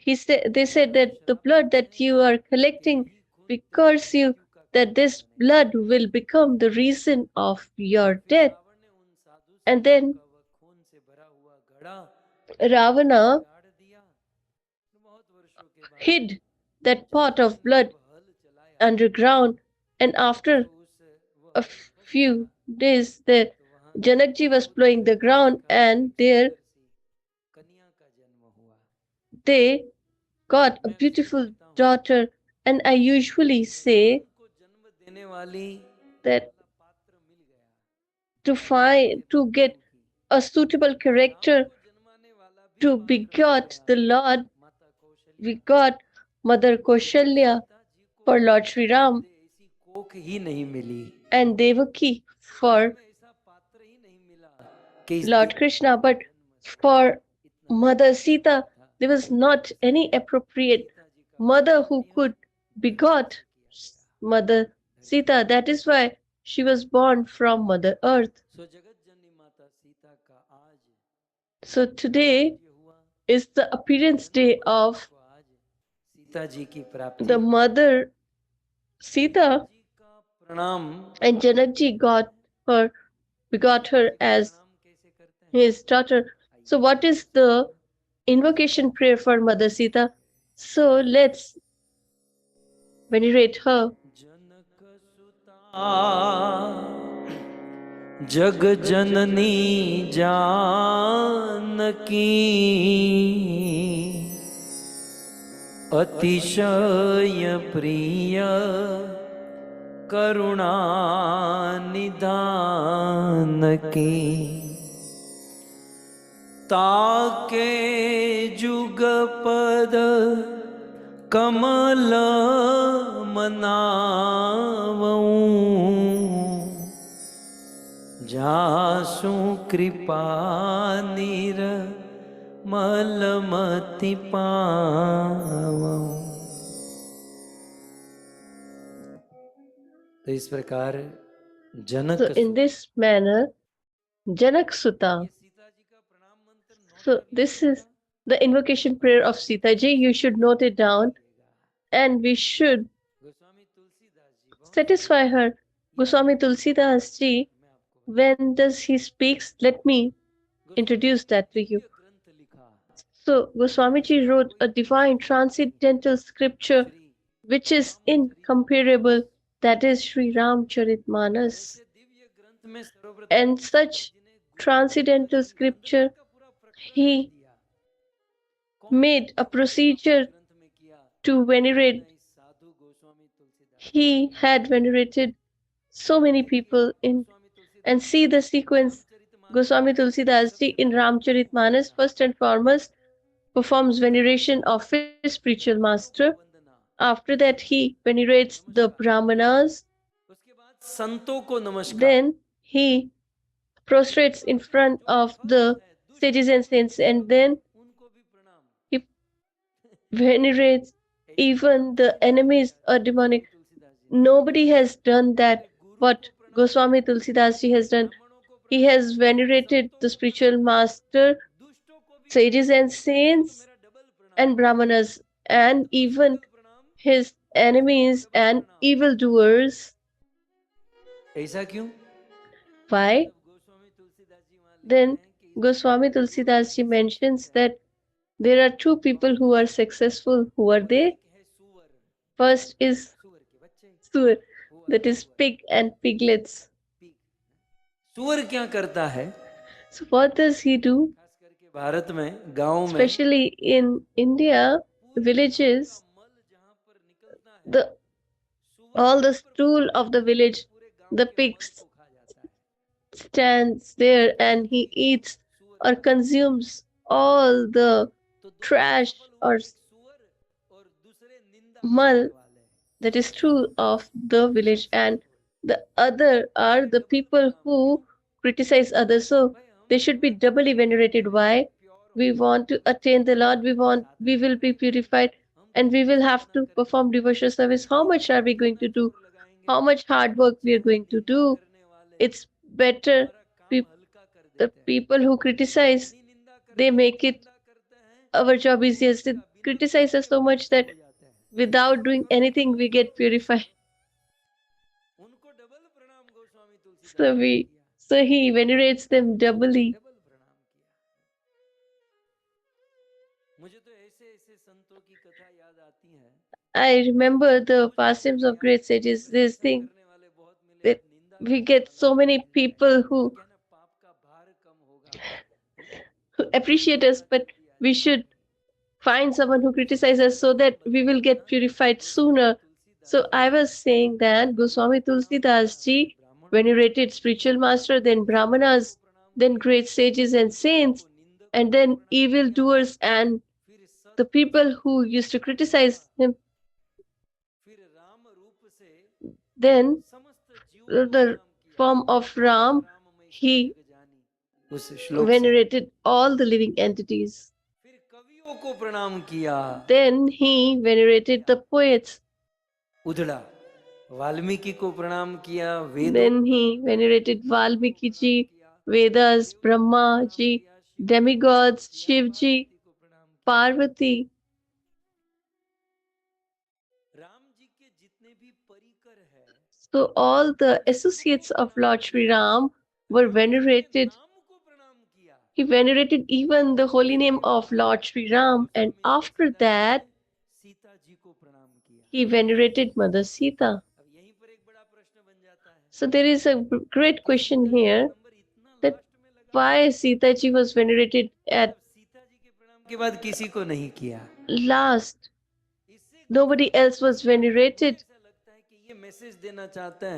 they said that the blood that you are collecting, we curse you that this blood will become the reason of your death. And then Ravana hid that pot of blood underground, and after a few days, the Janakji was plowing the ground, and there they got a beautiful daughter. And I usually say that to get a suitable character to begot the Lord, we got Mother Kaushalya for Lord Sri Ram and Devaki for Lord Krishna, but for Mother Sita, there was not any appropriate mother who could begot Mother Sita. That is why she was born from Mother Earth. So today is the appearance day of the Mother Sita, and Janakji begot her as his daughter. So what is the invocation prayer for Mother Sita? So let's venerate her. जग जननी जानकी अतिशय प्रिय करुणा निधान की ताके जुगपद कमल मनावऊं जासु कृपा निर्मलमति पावऊं। तो इस प्रकार जनक, so in this manner, Janak Sutta. So this is the invocation prayer of Sita ji. You should note it down, and we should satisfy her. Goswami Tulsidas ji, when does he speaks? Let me introduce that to you. So Goswami ji wrote a divine transcendental scripture which is incomparable, that is Sri Ramcharitmanas. And such transcendental scripture, he made a procedure to venerate. He had venerated so many people in, and see the sequence. Goswami Tulsidas ji in Ramcharitmanas first and foremost performs veneration of his spiritual master. After that, he venerates the Brahmanas. Then he prostrates in front of the sages and saints, and then he venerates even the enemies or demonic. Nobody has done that, what Goswami Tulsidas ji has done. He has venerated the spiritual master, sages and saints, and Brahmanas, and even his enemies and evildoers. Why? Then Goswami Tulsidas ji mentions that there are two people who are successful. Who are they? First is Sur, that is pig and piglets. सुअर क्या करता है? So what does he do? Bharat में गांव में, especially in India villages, all the stool of the village the pig stands there and he eats or consumes all the trash or mull that is true of the village, and the other are the people who criticize others, so they should be doubly venerated. Why? We want to attain the Lord, we will be purified, and we will have to perform devotional service. How much are we going to do? How much hard work we are going to do? It's better the people who criticize, they make it our job easier. They criticize us so much that without doing anything we get purified. So we so he venerates them doubly. I remember the pastimes of great sages. This thing that we get so many people who appreciate us, but we should find someone who criticizes us so that we will get purified sooner. So I was saying that Goswami Tulsidas ji venerated spiritual master, then brahmanas, then great sages and saints, and then evil doers and the people who used to criticize him. Then the form of Ram, he venerated all the living entities. Then he venerated the poets. Valmiki को प्रणाम किया, Then he venerated Valmiki ji, Vedas, Brahma ji, demigods, Shiv ji, Parvati. So all the associates of Lord Sri Ram were venerated. He venerated even the holy name of Lord Sri Ram, and after that he venerated Mother Sita. So there is a great question here that why Sita ji was venerated at last. Nobody else was venerated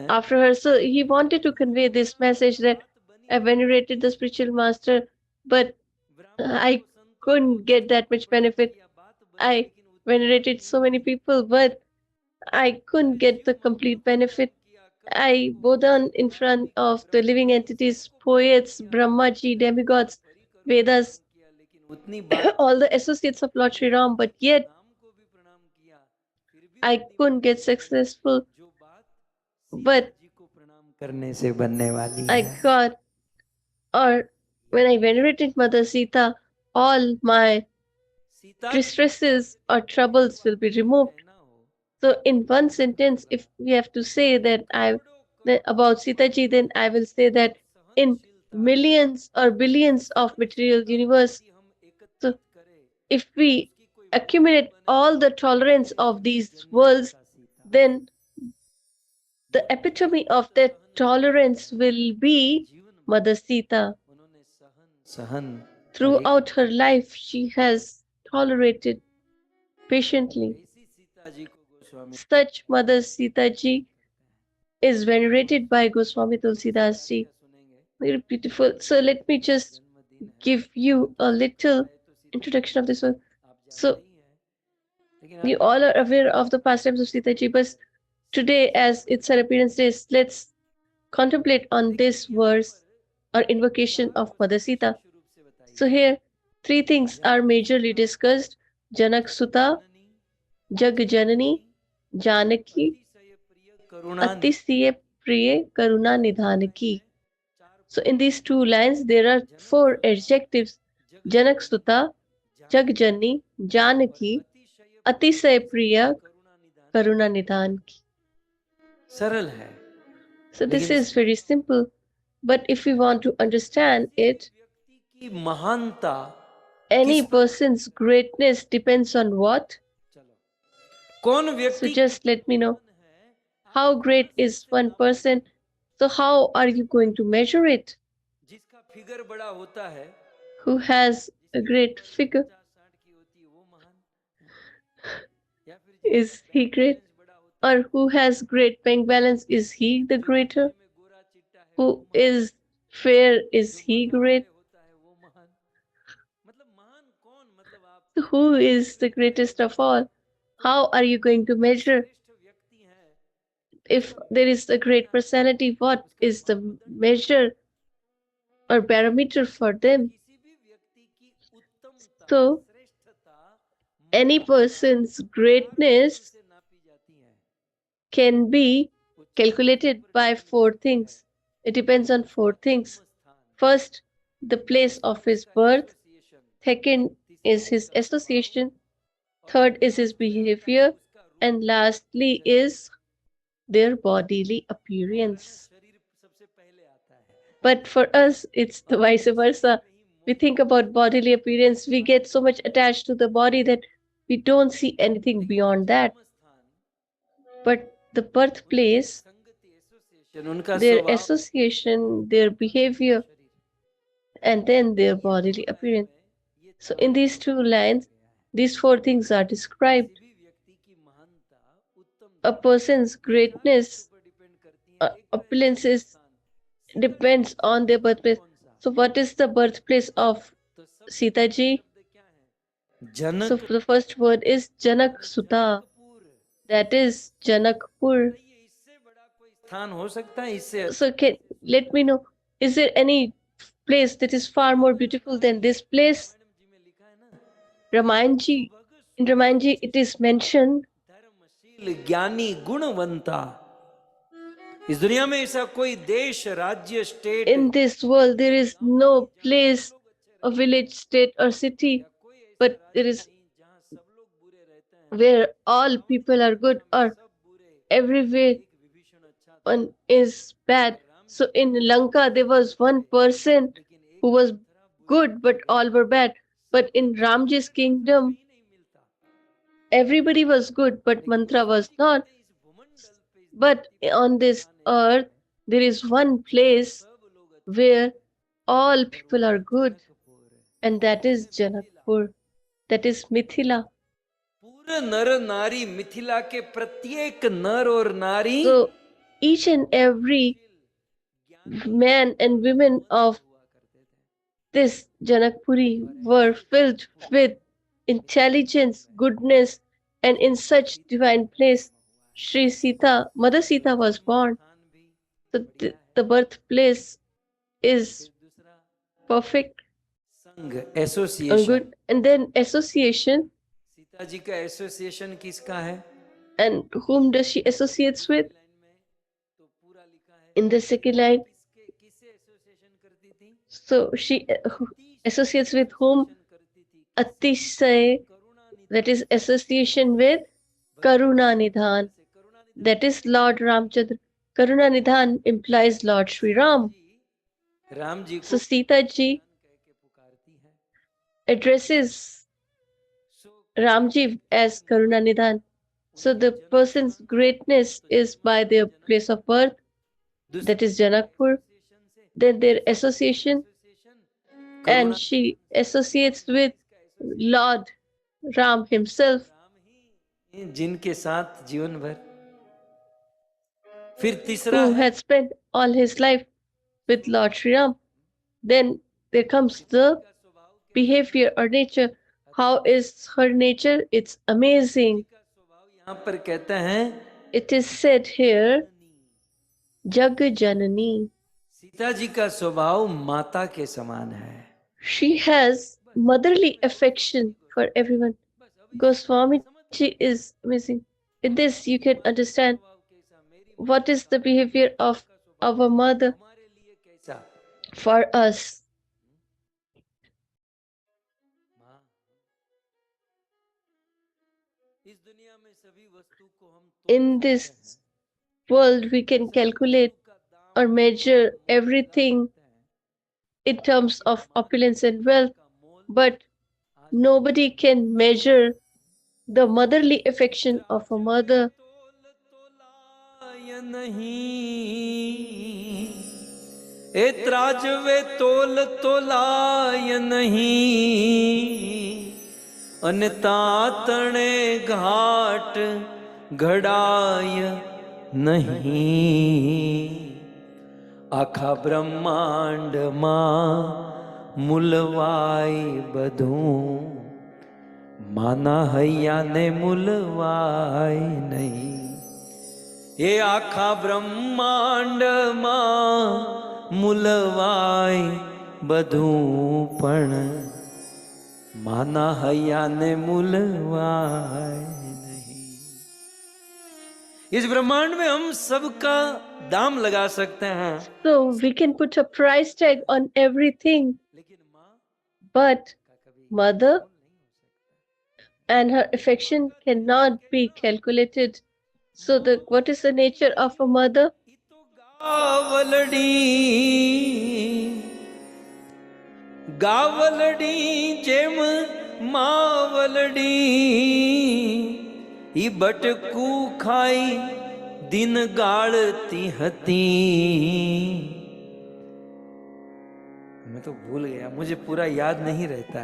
after her. So he wanted to convey this message that I venerated the spiritual master, but I couldn't get that much benefit. I venerated so many people, but I couldn't get the complete benefit. I bow down in front of the living entities, poets, Brahmaji, demigods, Vedas, all the associates of Lord Sri Ram, but yet I couldn't get successful. But I got, or when I venerated Mother Sita, all my distresses or troubles will be removed. So, in one sentence, if we have to say that about Sita ji, then I will say that in millions or billions of material universe, so if we accumulate all the tolerance of these worlds, then the epitome of that tolerance will be Mother Sita. Throughout her life, she has tolerated patiently. Such Mother Sita ji is venerated by Goswami Tulsidas ji. Very beautiful. So let me just give you a little introduction of this one. So you all are aware of the pastimes of Sita ji, but today, as it's her appearance day, let's contemplate on this verse or invocation of Mother Sita. So here, three things are majorly discussed: Janak Suta, Jag Janani, Janaki, Atisiya Priya Karuna Nidhanaki. So in these two lines, there are four adjectives: Janak Suta, Jag Janani, Janaki, Atisaya Priya Karuna Nidhanaki. So this is very simple, but if we want to understand it, any person's greatness depends on what? So just let me know. How great is one person? So how are you going to measure it? Who has a great figure? Is he great? Or who has great bank balance? Is he the greater? who is fair, is he great? Who is the greatest of all? How are you going to measure? If there is a great personality, what is the measure or barometer for them? So, any person's greatness can be calculated by four things. It depends on four things. First, the place of his birth. Second is his association. Third is his behavior. And lastly is their bodily appearance. But for us, it's the vice versa. We think about bodily appearance, we get so much attached to the body that we don't see anything beyond that. But the birthplace, their association, their behavior, and then their bodily appearance. So, in these two lines, these four things are described. A person's greatness, opulence depends on their birthplace. So, what is the birthplace of Sita ji? So, the first word is Janak Sutta, that is Janakpur. So, let me know, is there any place that is far more beautiful than this place? Ramayana in Ramayana it is mentioned, ज्ञानी गुणवंता, इस दुनिया में ऐसा कोई देश, राज्य, state, in this world there is no place, a village, state or city, but there is where all people are good or everywhere one is bad. So in Lanka there was one person who was good but all were bad. But in Ramji's kingdom everybody was good but Mantra was not. But on this earth there is one place where all people are good, and that is Janakpur, that is Mithila. पूरे नर नारी मिथिला के प्रत्येक नर और नारी, So each and every man and women of this Janakpuri were filled with intelligence, goodness, and in such divine place, Sri Sita, Mother Sita was born. So the birthplace is perfect संघ, and association. good. And then association, Sita ji का association किसका है? and whom does she associates with? In the second line, so she associates with whom? Atishay, that is association with Karuna Nidhan, that is Lord Ramchandra. Karuna Nidhan implies Lord Sri Ram. So Sita ji addresses Ramji as Karuna Nidhan. So the person's greatness is by their place of birth, that is Janakpur, then their association, and she associates with Lord Ram himself, जिनके साथ जीवन भर. फिर तीसरा who है had spent all his life with Lord Sri Ram. Then there comes the behavior or nature. How is her nature? It's amazing. यहाँ पर कहते हैं It is said here, Jag Janani. Sita ji का स्वभाव माता के समान है. She has motherly affection for everyone. Goswami ji is amazing. In this, you can understand what is the behavior of our mother for us. In this world, we can calculate or measure everything in terms of opulence and wealth, but nobody can measure the motherly affection of a mother. त्राजवे तोल तोलाय नहीं, अन तातणे घाट घड़ाय नहीं. આખા બ્રહ્માંડમાં મૂલવાય બધું, માના હૈયાને મૂલવાય નહીં. એ આખા બ્રહ્માંડમાં મૂલવાય બધું, પણ માના હૈયાને મૂલવાય नहीं. इस ब्रह्मांड में हम सबका दाम लगा सकते हैं, So we can put a price tag on everything, but mother and her affection cannot be calculated. So what is the nature of a mother? ગાવલડી ગાવલડી જેમ માવલડી, ઈ બટકું ખાઈ દિન ગાળતી હતી. मैं तो भूल गया, मुझे पूरा याद नहीं रहता.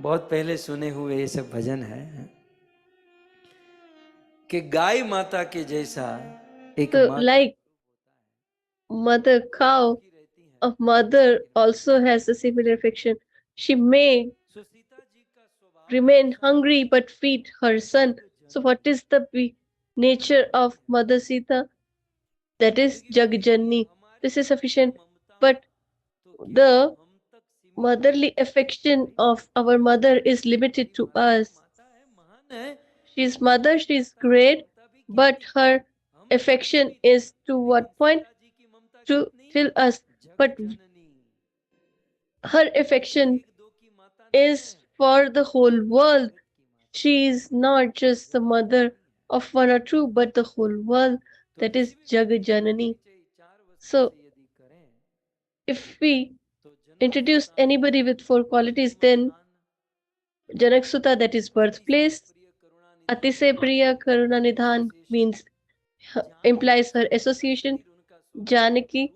बहुत पहले सुने हुए ये सब भजन है कि गाय माता के जैसा एक So माँ like mother cow, a mother also has a similar affection. She may remain hungry but feed her son. So what is the nature of Mother Sita? That is Jagjanni. This is sufficient. But the motherly affection of our mother is limited to us. She is mother, she is great, but her affection is to what point? To till us. But her affection is for the whole world. She is not just the mother of one or two, but the whole world. That is Jagajanani. So, if we introduce anybody with 4 qualities, then Janaksuta, that is birthplace. Atise Priya Karuna Nidhan means implies her association. Janaki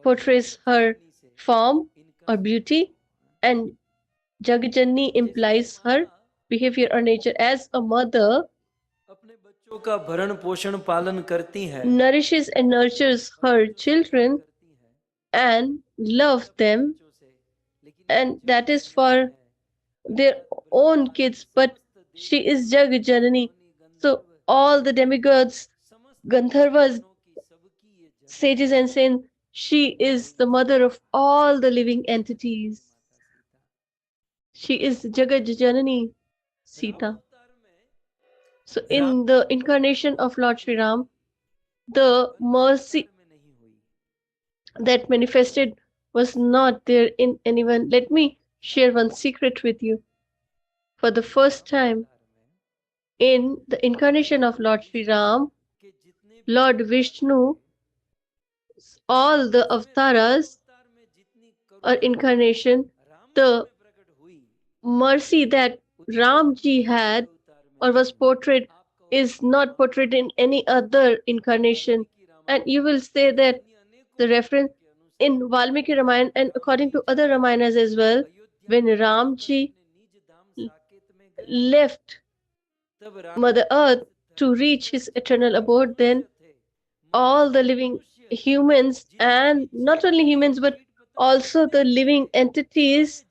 portrays her form or beauty, and Jagjanni implies her behavior or nature. As a mother अपने बच्चों का भरण पोषण पालन करती है, nourishes and nurtures her children and loves them, and that is for their own kids, but she is Jagjanani. So all the demigods, Gandharvas, sages and saints, she is the mother of all the living entities. She is Jagjanani Sita. So in the incarnation of Lord Sri Ram, the mercy that manifested was not there in anyone. Let me share one secret with you. For the first time in the incarnation of Lord Sri Ram, Lord Vishnu, all the avatars or incarnation, the mercy that Ramji had or was portrayed is not portrayed in any other incarnation. And you will say that the reference in Valmiki Ramayana and according to other Ramayanas as well, when Ramji left Mother Earth to reach his eternal abode, then all the living humans, and not only humans but also the living entities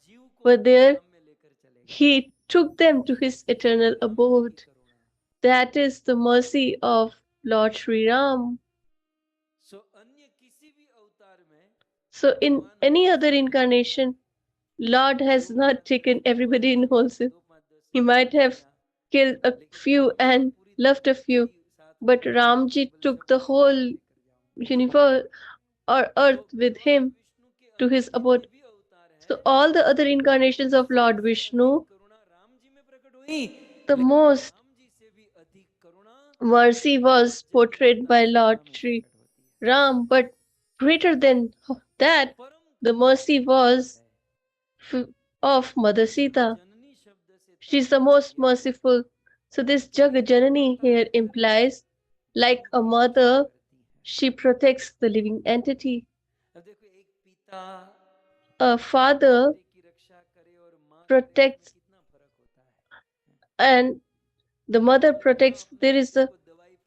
were there. He took them to his eternal abode. That is the mercy of Lord Sri Ram. So in any other incarnation, Lord has not taken everybody in wholesale. He might have killed a few and left a few, but Ramji took the whole universe or earth with him to his abode. So all the other incarnations of Lord Vishnu, the most mercy was portrayed by Lord Sri Ram, but greater than that, the mercy was of Mother Sita. She is the most merciful. So this Jagajanani here implies, like a mother, she protects the living entity. A father protects and the mother protects. There is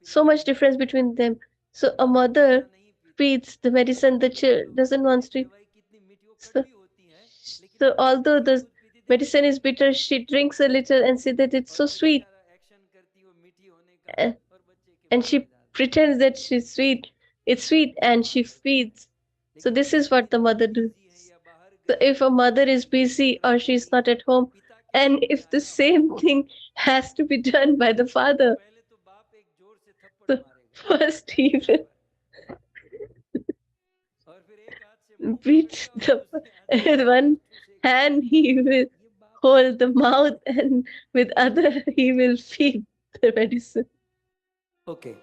so much difference between them. So a mother feeds the medicine the child doesn't want to. So, so although the medicine is bitter, she drinks a little and says that it's so sweet. And, and she pretends that she's sweet. It's sweet and she feeds. So this is what the mother does. So if a mother is busy or she's not at home, and if the same thing has to be done by the father, so first he will beat the with one hand he will hold the mouth and with other he will feed the medicine. Okay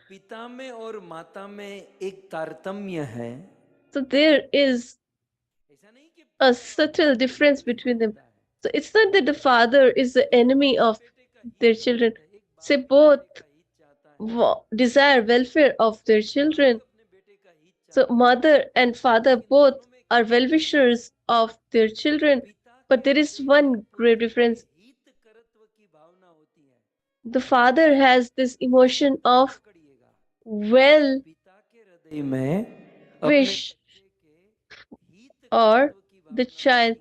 पिता में और माता में एक तारतम्य है. So there is a subtle difference between them. So it's not that the father is the enemy of their children. Say both desire welfare of their children. So mother and father both are well-wishers of their children. But there is one great difference. The father has this emotion of well wish or the child.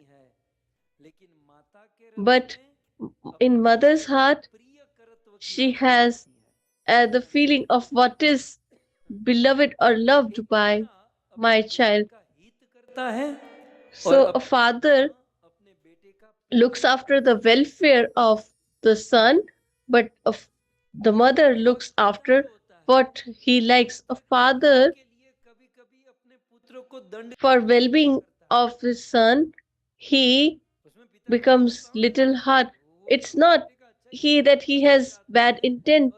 But in mother's heart, she has the feeling of what is beloved or loved by my child. So a father looks after the welfare of the son, but the mother looks after what he likes. A father, for well-being of his son, he becomes little hard. It's not he has bad intent.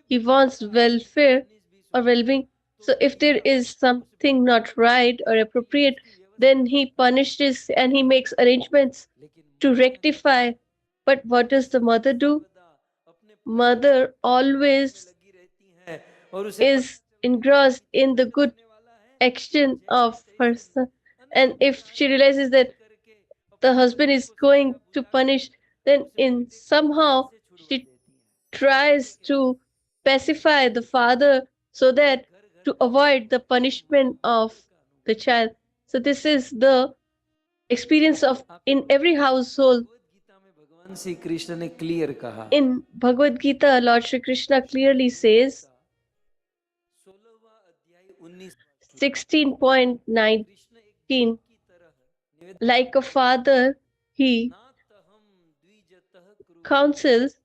He wants welfare or well-being. So if there is something not right or appropriate, then he punishes and he makes arrangements to rectify. But what does the mother do? Mother always is engrossed in the good action of her son. And if she realizes that the husband is going to punish, then in somehow she tries to pacify the father so that to avoid the punishment of the child. So this is the experience of in every household. Shri Krishna ने clear कहा. In Bhagavad Gita, Lord Shri Krishna clearly says 16.19, like a father, he counsels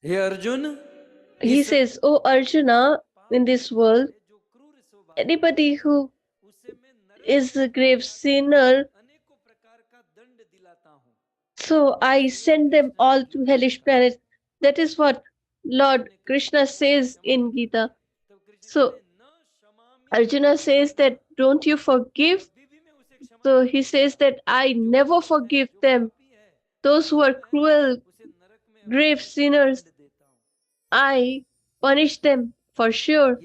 hey Arjun, he says, "Oh Arjuna, in this world, anybody who is a grave sinner, so I send them all to hellish planets." That is what Lord Krishna says in Gita. So Arjuna says that, don't you forgive? So he says that I never forgive them. Those who are cruel, grave sinners, I punish them for sure.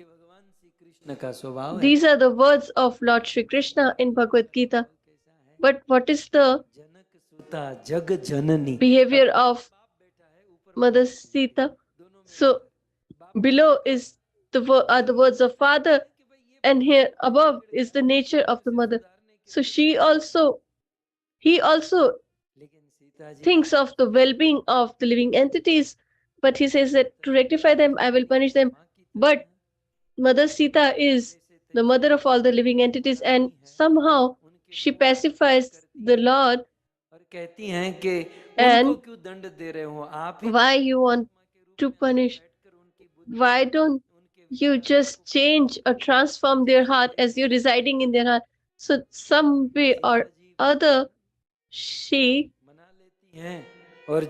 These are the words of Lord Shri Krishna in Bhagavad Gita. But what is the behavior of Mother Sita? So below is are the words of father, and here above is the nature of the mother. So he also thinks of the well-being of the living entities, but he says that to rectify them, I will punish them. But Mother Sita is the mother of all the living entities, and somehow she pacifies the Lord. And why you want to punish? Why don't you just change or transform their heart as you're residing in their heart? So some way or other, she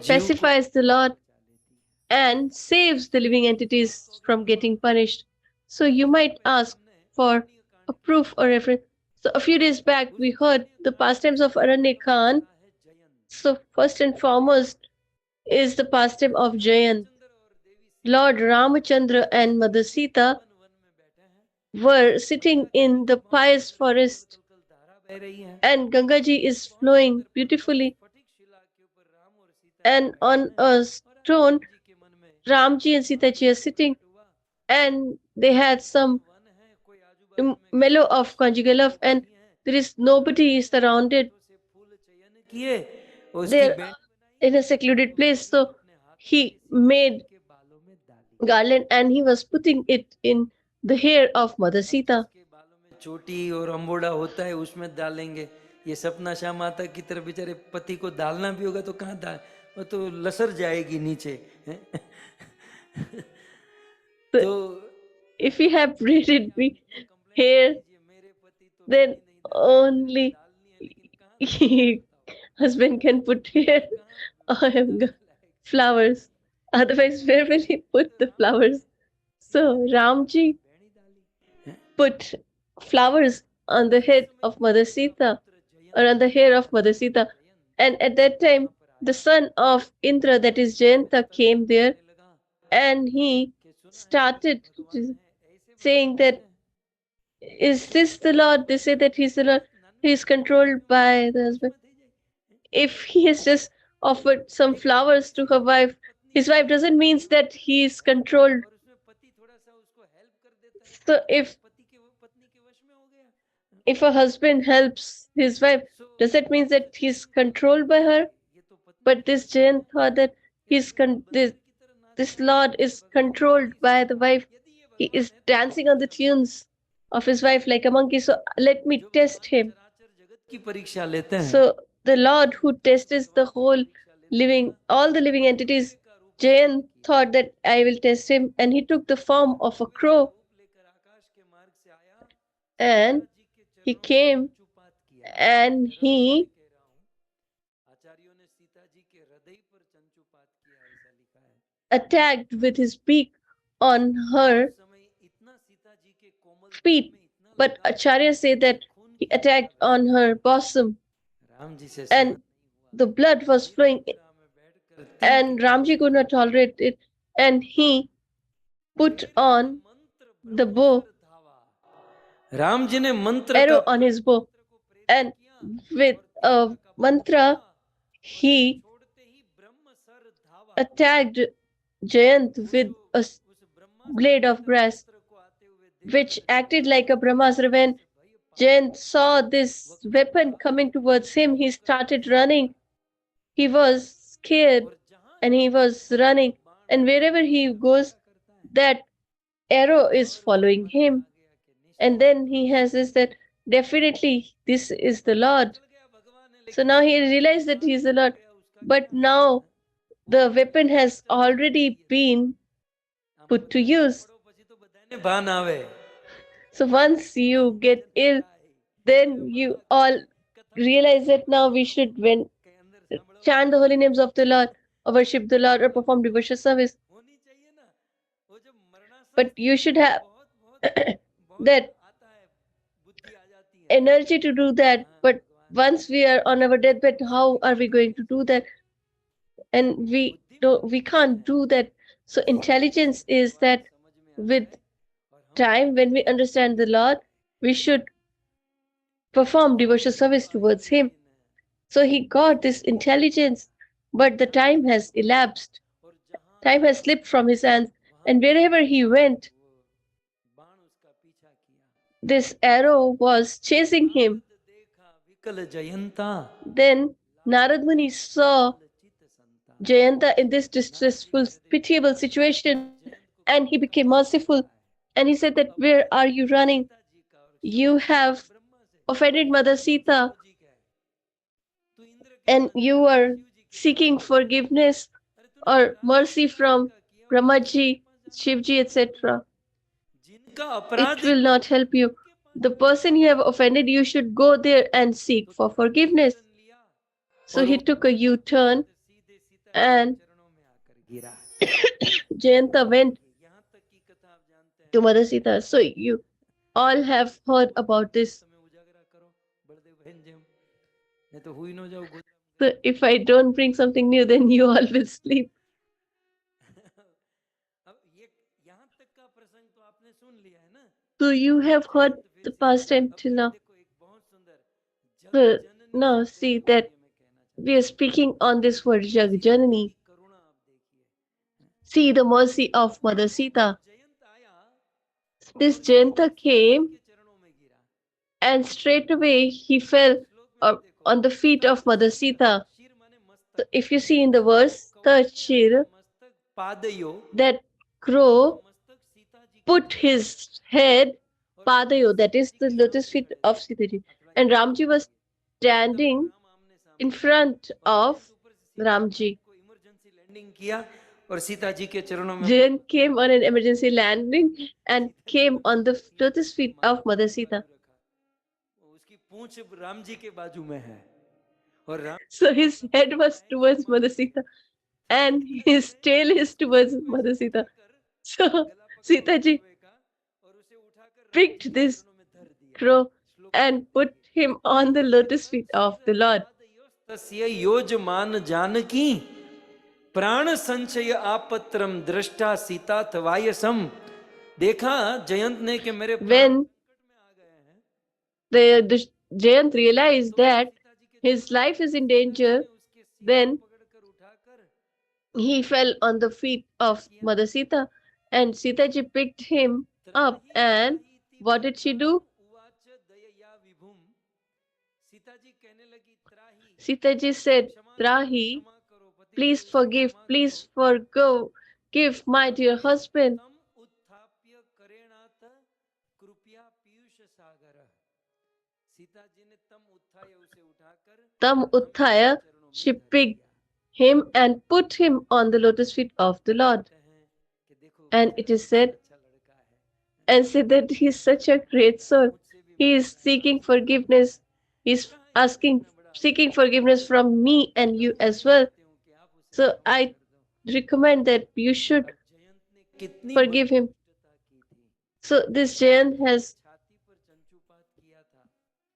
pacifies the Lord and saves the living entities from getting punished. So you might ask for a proof or reference. So a few days back, we heard the pastimes of Aranya Khan. So first and foremost is the pastime of Jayant. Lord Ramachandra and Mother Sita were sitting in the pious forest, and Gangaji is flowing beautifully, and on a stone Ramji and Sitaji are sitting, and they had some mellow of conjugal love, and there is nobody surrounded. They're in a secluded place, so he made garland and he was putting it in the hair of Mother Sita. चोटी और अंबोड़ा होता है उसमें डालेंगे। ये सपना शाह माता की तरह बेचारे पति को डालना भी होगा तो कहाँ डाल, वो तो लसर जाएगी नीचे हैं? So तो if you have braided me hair, then only husband can put hair on flowers. Otherwise, where will he put the flowers? So Ramji put flowers on the head of Mother Sita, or on the hair of Mother Sita. And at that time, the son of Indra, that is Jayanta, came there, and he started saying that, is this the Lord? They say that he's the Lord. He is controlled by the husband. If he has just offered some flowers to her wife, his wife, doesn't mean that he is controlled. So if a husband helps his wife, does that mean that he's controlled by her? But this Jain thought that this Lord is controlled by the wife. He is dancing on the tunes of his wife like a monkey. So let me test him. So the Lord who tests the whole all the living entities, Jain thought that I will test him, and he took the form of a crow, and he came and he attacked with his beak on her feet. But Acharya say that he attacked on her bosom, and the blood was flowing, and Ramji could not tolerate it, and he put on the bow, arrow on his bow, and with a mantra he attacked Jayant with a blade of grass, which acted like a Brahmastra. When Jayant saw this weapon coming towards him, he started running. He was scared and he was running, and wherever he goes, that arrow is following him. And then he has this that definitely this is the Lord. So now he realized that he is the Lord, but now the weapon has already been put to use. So once you get ill, then you all realize that now we should chant the holy names of the Lord, or worship the Lord, or perform devotional service. But you should have that energy to do that. But once we are on our deathbed, how are we going to do that? And we can't do that. So intelligence is that with time, when we understand the Lord, we should perform devotional service towards him. So he got this intelligence, but the time has elapsed. Time has slipped from his hands, and wherever he went, this arrow was chasing him. Then Narad Muni saw Jayanta in this distressful, pitiable situation, and he became merciful. And he said that, where are you running? You have offended Mother Sita, and you are seeking forgiveness or mercy from Brahmaji, Shivji, etc. It will not help you. The person you have offended, you should go there and seek for forgiveness. So he took a U-turn, and Jayanta went to Mother Sita. So you all have heard about this. So if I don't bring something new, then you all will sleep. So you have heard the past time till now. But now see that we are speaking on this word Jagjanani. See the mercy of Mother Sita. This Jayanta came and straight away he fell on the feet of Mother Sita. So if you see in the verse, Tachir, that crow put his head Padayo, that is the lotus feet of Sitaji. And Ramji was standing in front of Ramji. और सीता जी के चरणों में Jayan came on an emergency landing and came on the lotus feet of Mother Sita. उसकी पूंछ राम जी के बाजू में है और Ram So his head was towards Mother Sita and his tail is towards Mother Sita. So Sita ji picked this crow and put him on the lotus feet of the Lord. तस्य योजमान जानकी प्राण संचय आपत्रम दृष्टा सीताथ वायसम देखा जयंत ने कि मेरे When the Jayant realized that his life is in danger, then he fell on the feet of Mother Sita and Sita ji picked him up and what did she do? Sita ji said, Trahi, please forgive, please forgo, give my dear husband. Tam Utthaya, she picked him and put him on the lotus feet of the Lord. And it is said, and said that he is such a great soul. He is seeking forgiveness. He is seeking forgiveness from me and you as well. So I recommend that you should forgive him. So this Jayan has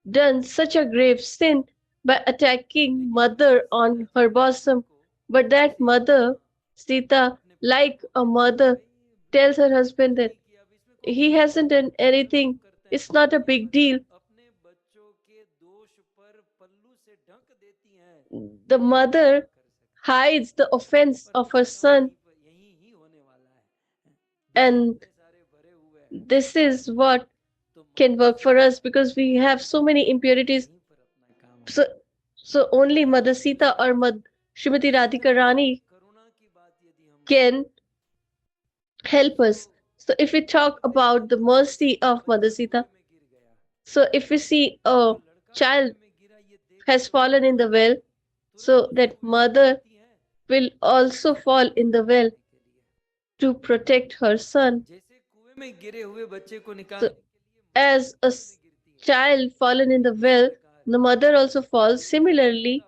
done such a grave sin by attacking mother on her bosom. But that mother, Sita, like a mother, tells her husband that he hasn't done anything. It's not a big deal. The mother hides the offense of her son. And this is what can work for us because we have so many impurities. So only Mother Sita or Srimati Radhika Rani can help us. So if we talk about the mercy of Mother Sita, so if we see a child has fallen in the well, so that mother will also fall in the well to protect her son. So as a child fallen in the well, the mother also falls. Similarly,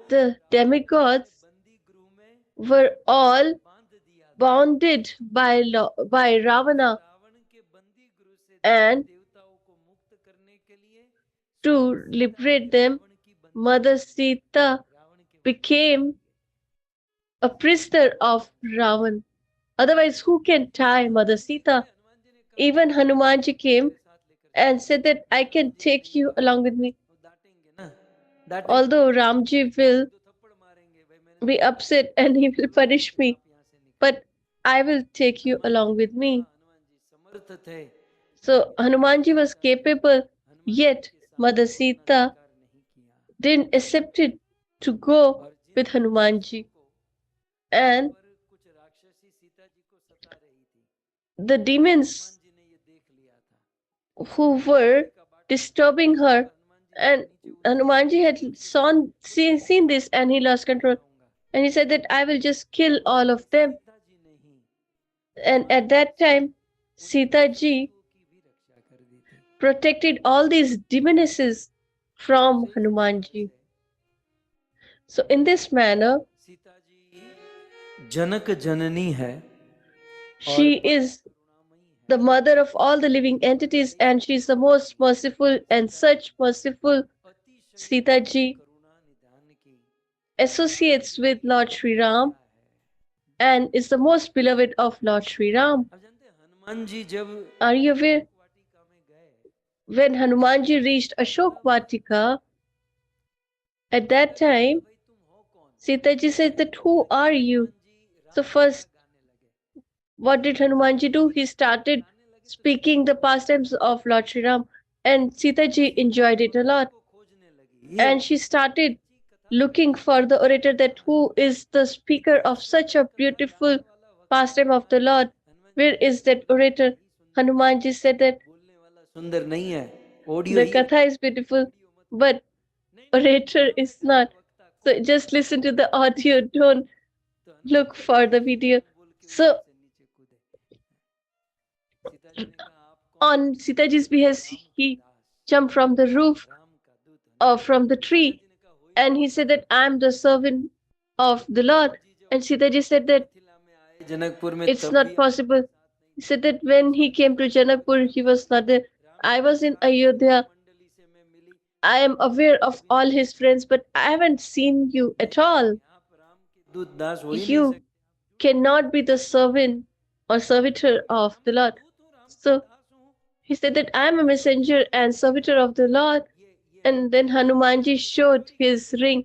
the demigods were all bounded by Ravana, and to liberate them, Mother Sita became a prisoner of Ravan. Otherwise, who can tie Mother Sita? Even Hanumanji came and said that I can take you along with me. Although Ramji will be upset and he will punish me, but I will take you along with me. So Hanumanji was capable, yet Mother Sita didn't accept it to go with Hanumanji. And the demons who were disturbing her, and Hanumanji had seen this and he lost control. And he said that I will just kill all of them. And at that time, Sita ji protected all these demonesses from Hanumanji. So in this manner, जनक जननी है. She is the mother of all the living entities and she is the most merciful, and such merciful Sita ji associates with Lord Sri Ram and is the most beloved of Lord Sri Ram. अब जानते हैं हनुमान जी जब Are you aware? वाटिका में गए, When Hanumanji reached Ashok Vatika, at that Sita ji ने कहा time, भाई तुम हो कौन? Sitaji said that, who are you? Hanuman ji So Ram Leela first, गाने लगे, what did Hanumanji do? He started गाने लगे तो speaking the pastimes of Lord Sri Ram, and Sitaji enjoyed it a lot. को खोजने लगी, ये And she started अच्छी कथा looking for the orator, that who is the speaker of such a beautiful गाने वाला वक्ता pastime of the Lord. Hanuman Where ji is that orator? Hanumanji said that बोलने वाला सुंदर नहीं है, audio the he Katha is beautiful, but नहीं नहीं orator हमें is जाने not. वक्ता So कौन just listen to the audio, don't तो Hanuman look ji for the Ram video. बोल के ऊपर So से नीचे कूदे, सीता जी ने कहा आप कौन? on Sitaji's behest, राम का he Das, jumped from the roof Ram का दूत or Hanuman. from the Sita tree, जी ने कहा हो ही and नहीं he said सकता। that I am the servant of the Lord. Ram ji जब And Sitaji said that Mithila में आए जनकपुर में it's तब not भी आप possible. हमारे साथ नहीं He थे। said that when he came to Janakpur, he was not there. Ram I जी की was in सारी Ayodhya. मंडली से मैं मिली, I am aware of all his friends, but I haven't seen you at all. आप राम के दूत दास हो ही नहीं You सकते, cannot be the servant or servitor of the Lord. दूत हूँ, राम का So दास हूँ। he said that I am a messenger and servitor of the Lord. ये And then Hanumanji showed his ring,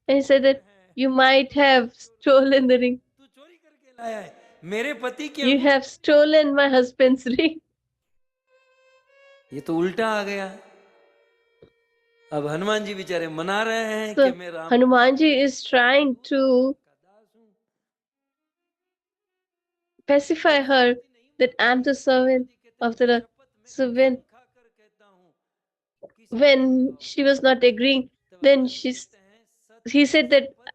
and he said that you might have stolen the ring. तू चोरी करके लाया है, मेरे पति के You अंगूठे। have stolen my husband's ring. ये तो उल्टा आ गया। अब हनुमान जी बेचारे मना रहे हैं कि So मैं Ram Hanumanji is trying to का दास हूँ। pacify जब सीता her जी नहीं that I am the servant जी कहते of मैं the Lord. शपथ मैं So कसम खाकर कहता हूँ कि Sita ji when she was not agreeing, तब then हनुमान जी कहते हैं he सत्य said that शपथ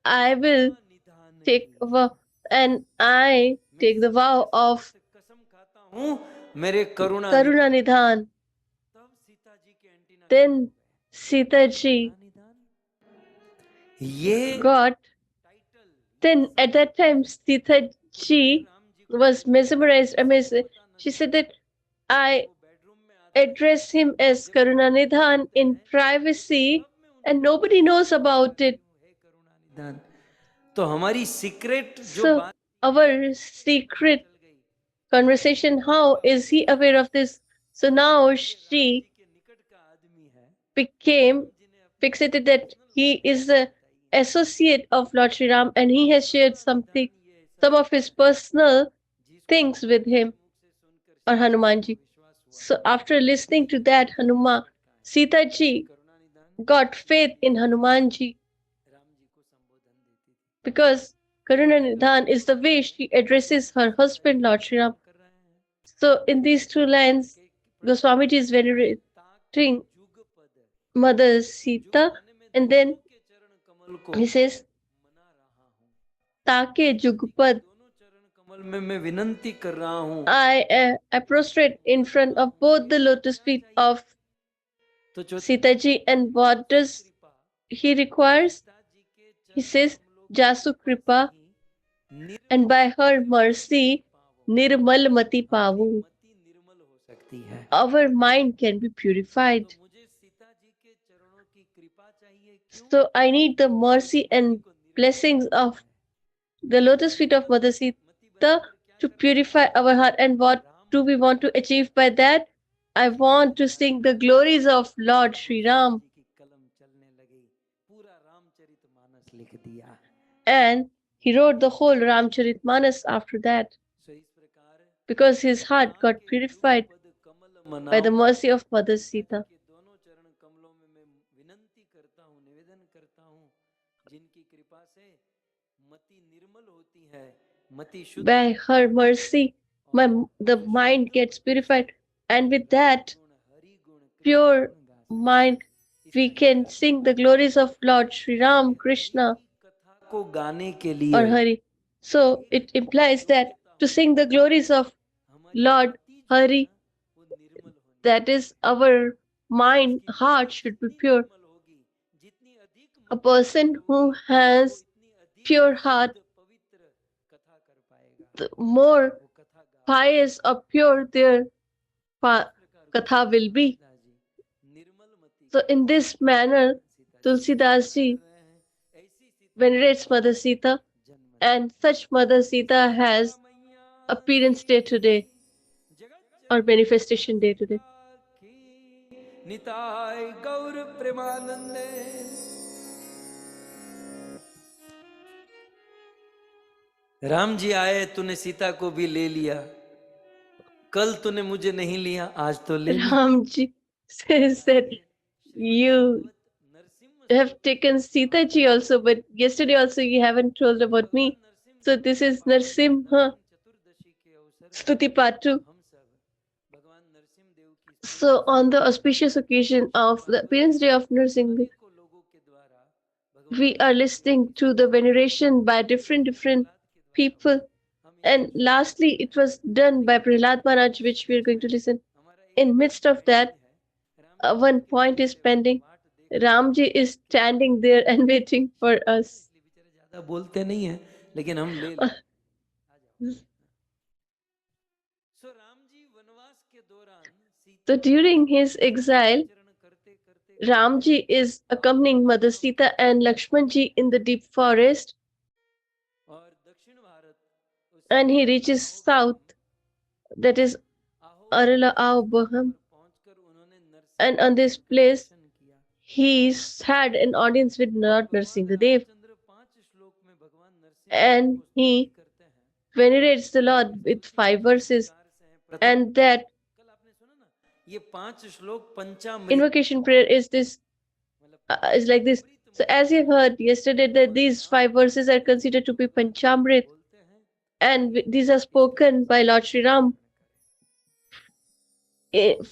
I will सत्य निधान take की, a vow, and I मैं take the vow सत्य of शपथ कसम खाता हूँ मेरे करुणा निधान। Karuna Nidhan. तब सीता जी के एंटीना खड़े हो Then गए। Sita करुणा ji निधान, ये got. टाइटल, ये Then at that time, Sita ji Ram ji को was mesmerized, amazed. पता न She चले। said that जब I वो बेडरूम में आते हैं, address him as Karuna Nidhan in privacy, तब मैं and उनको nobody knows about it. हे करुणा निधान। तो हमारी सीक्रेट जो So बात our secret चल गई, conversation, how is he aware of this? So now Ram she जी के निकट का आदमी है, became राम जी ने अपनी fixated that he is the associate of Lord Sri Ram, and he has shared something, ये some ऐसा of his personal जिसको things with him मुख से सुनकर or सीता जी Hanumanji. को विश्वास हुआ So after listening to that, Sita ji करुणा निधान got faith in Hanumanji, Ram ji को संबोधन देती थी। because Karuna Nidhan is the way she addresses her husband, Lord Sri Ram. कर रहे हैं So in these two lines, Goswamiji is venerating ताके जुग पद, Mother जुग Sita, माने मैं and दोनों then के चरण कमल को he says, मना रहा हूँ, Take सीता जी के Jugpad. दोनों चरण कमल में मैं विनंती कर रहा हूँ। I prostrate in front of both the lotus feet of तो जो Sita ji, and what does कृपा he requires? सीता जी के He चरण says, कमलों की Jasu कृपा Kripa, से ही and by her मति mercy, पावो, Nirmal Mati हमारी Pavu. मति निर्मल हो सकती है। Our mind can be तो purified. मुझे सीता जी के चरणों की कृपा चाहिए, क्यों? So I need the mercy and को निर्मल blessings of the lotus feet of Mother Sita to purify our heart. And what do we want to achieve by that? I want to sing the glories of Lord Sri Ram. जी की कलम चलने लगी, पूरा रामचरितमानस लिख दिया। And he wrote the whole Ramcharitmanas after that, सो इस प्रकार because his heart got के purified युगपद कमल by the मनाऊं, mercy of Mother Sita ji Sita. के दोनों चरण कमलों में मैं विनंती करता हूँ, निवेदन करता हूँ, जिनकी कृपा से मति निर्मल होती है, मति शुद्ध, By her mercy, the mind gets purified, and with that गुण हरि गुण कृष्ण pure गुण गा mind, we इसका can sing the glories of Lord Sri Ram, Krishna, कथा को गाने के or लिए Hari. So it implies that to sing the glories of हमारी Lord मति जो है Hari, ना वो निर्मल होनी, that is, our mind, उसकी heart मति should be जितनी pure. निर्मल होगी, जितनी अधिक A मति person निर्मल who होगी, वो has इतनी अधिक pure heart, शुद्ध पवित्र कथा कर पाएगा, the more वो कथा गा pious or pure their इस प्रकार katha will be. Tulsidas ji निर्मल मति So की in this manner, Sita ji Tulsidas कर ji रहे हैं, ऐसी सीता venerates Mother Sita, जन्म And such Mother Sita has appearance day today or manifestation day today. Nitai गौर प्रेमानंदे। राम जी आए, तूने सीता को भी ले लिया, कल तूने मुझे नहीं लिया, आज तो ले लिया। Ramji says that you have taken Sita ji also, but yesterday also you haven't told about me. So this is Narsimha Stuti Part 2. So on the auspicious occasion of the appearance day of Narsimha, we are listening to the veneration by different people. And lastly, it was done by Prahlad Maharaj, which we are going to listen. In midst of that, one point is pending. Ramji is standing there and waiting for us. ज्यादा बोलते नहीं है, लेकिन हम ले So during his exile, Ramji is accompanying Mother Sita and Lakshmanji in the deep forest, and he reaches south, that is Arala Baham, and on this place he had an audience with Lord Narsingadev, and he venerates the Lord with 5 verses, and that invocation prayer is this is like this. So as you heard yesterday that these 5 verses are considered to be Panchamrit, and these are spoken by Lord Sri Ram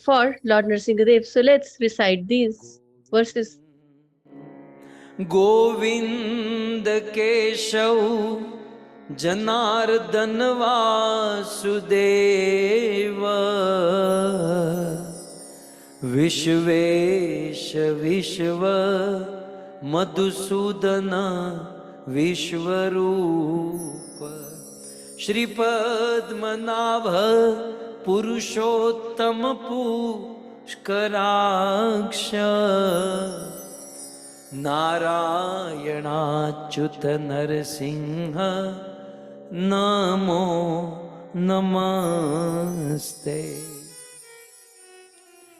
for Lord Narsingadev. So let's recite these verses. Govind Keshav Janardan Vasudev, Vishwesh विश्व मधुसूदन विश्वरूप, श्रीपद्मनाभ पुरुषोत्तम पुष्कराक्ष, नारायणाच्युत नरसिंह नमो नमस्ते।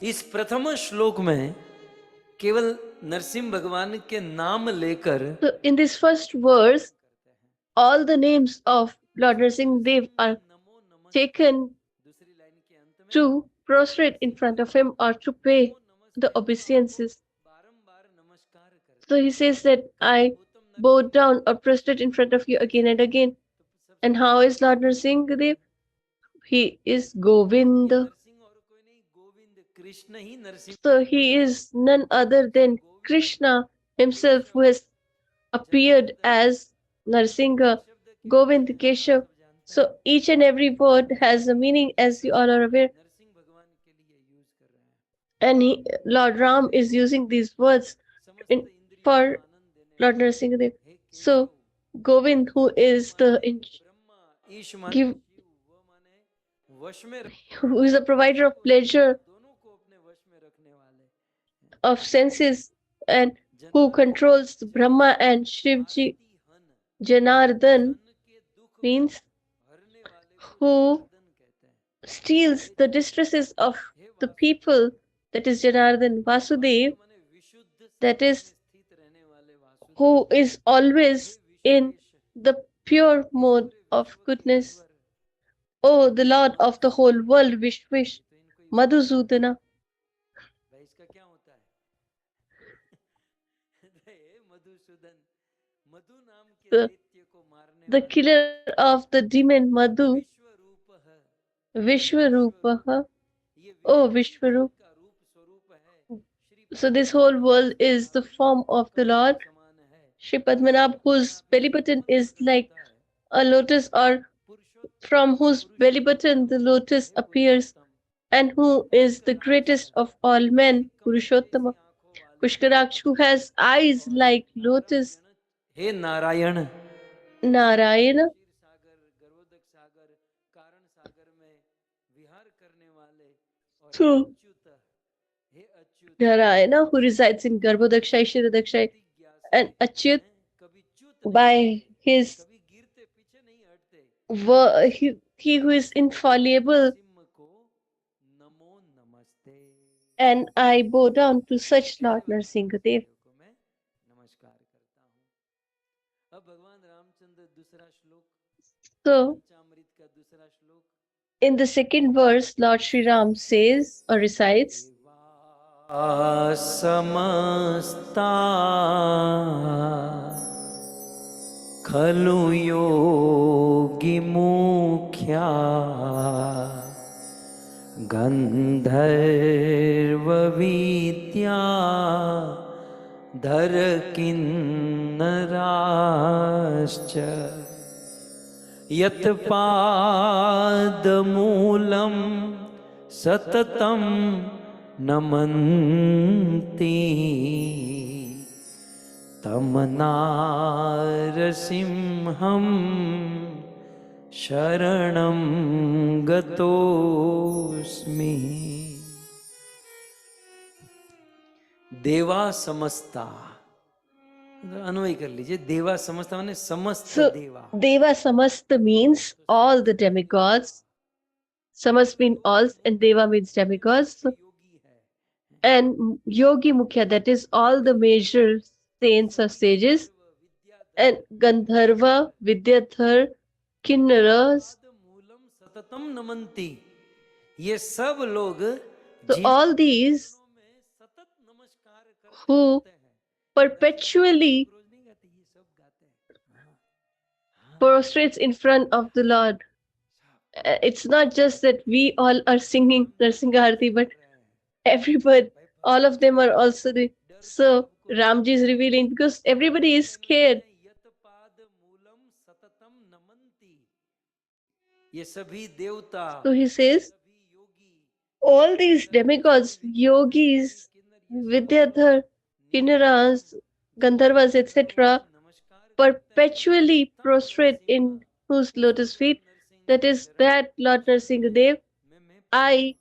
इस प्रथम श्लोक में केवल नरसिंह भगवान के नाम लेकर, So in this first verse, all the names of Lord Narsingadev are taken to prostrate in front of him or to pay the obeisances. So he says that I bow down or prostrate in front of you again and again. And how is Lord Narsingadev? He is Govinda. So he is none other than Krishna himself, who has appeared as Narsinga, Govind, Keshav. So each and every word has a meaning, as you all are aware. And Lord Ram is using these words for Lord Narsingadev. So Govind, who is the who is a provider of pleasure, of senses, and who controls Brahma and Shivji, Janardhan means who steals the distresses of the people, that is Janardhan. Vasudev, that is who is always in the pure mode of goodness. Oh, the Lord of the whole world, Vishwish, Madhusudana. The killer of the demon Madhu, Vishwarupaha. Oh, Vishwarup. So this whole world is the form of the Lord. Shri Padmanabh, whose belly button is like a lotus, or from whose belly button the lotus appears, and who is the greatest of all men, Purushottama. Pushkaraksh, who has eyes like lotus. Hey Narayan, Narayana. So, Narayana, who resides in Garbhodaksha, Ishiradaksha, and Achyut, by his he who is infallible, Narasimha को नमो नमस्ते। and I bow down to such Lord Narsimha Dev. को मैं नमस्कार करता हूँ। अब भगवान रामचंद्र दूसरा श्लोक, So, पंचामृत का दूसरा श्लोक, in the second verse, Lord Sri Ram says or recites, समस्ता खलु योगी मुख्या गंधर्व विद्या धर किन्नराश्च यत्पादमूलं सततं नमन्ति तं नारसिंहं शरणं गतोऽस्मि। देवा समस्ता, अन्वय कर लीजिए, देवा समस्ता माने समस्त so देवा। Deva Samasta means all the demigods. Samas means all, and Deva means demigods. So, योगी है, and Yogi Mukhya, that is all the major saints or sages, and Gandharva, Vidyadhar, Kinnaras. Moolam सततम नमन्ति, ये सब लोग So जिन all these में सतत नमस्कार करते who रहते हैं, perpetually रोज नहीं गाते, ये सब गाते हैं। prostrates in front of the Lord. It's not just that we all are singing Narsingaharti, but everybody, all of them are also the. So Ramji is revealing because everybody is scared. यत्पाद Moolam सततम नमन्ति, ये सभी देवता, So he says, सभी योगी, all these demigods, yogis, Vidyadhar, Kinnaras, Gandharvas, etc., perpetually prostrate in whose lotus feet, that is that Lord Narsimha Dev, I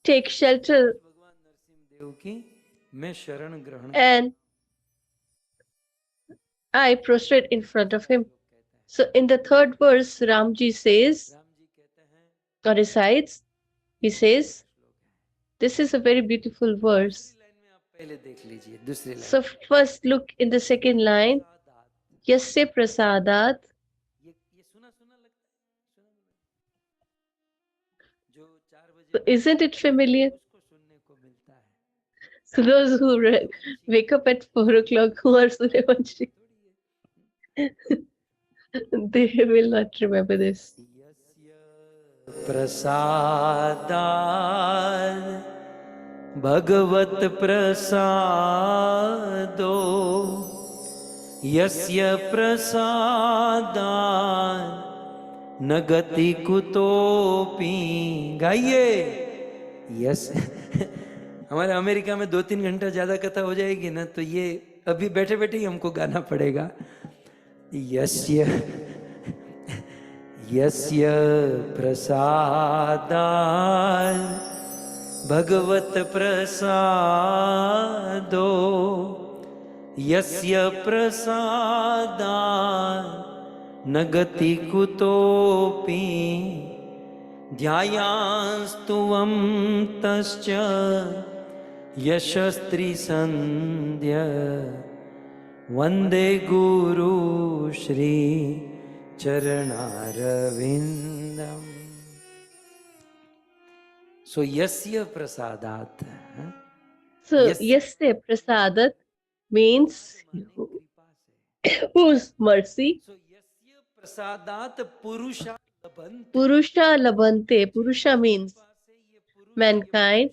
take shelter भगवान नरसिंह देव की मैं शरण ग्रहण and I prostrate in front of him. So in the third verse, Ramji says, Ram ji कहते हैं, or recites, he says, this is a very beautiful verse. Line में आप पहले देख लीजिए, दूसरी line, So first look in the second line, Yasya Prasadat. ये सुना सुना लगता है, सुना जो 4 बजे So isn't it familiar? उसको सुनने को मिलता है। So those who wake up at 4 o'clock who are Suryavanshi, they will not remember this. प्रसादात् भगवत प्रसादो यस्य प्रसादात् न गति कुतोपि। गाइए, यस। हमारे अमेरिका में 2-3 घंटा ज्यादा कथा हो जाएगी ना, तो ये अभी बैठे बैठे ही हमको गाना पड़ेगा। यस्य यस्य प्रसादात् भगवत प्रसादो यस्य प्रसादात् न गति कुतोपि ध्यायास्तुवं तश्च यशस्त्री संध्य वंदे गुरु श्री चरणारविंदम। सो यस्य प्रसादात्, So Yasya Prasadat means whose mercy. सो यस्य प्रसादात् पुरुषा लभन्ते, Purusha Labante. Purusha means mankind.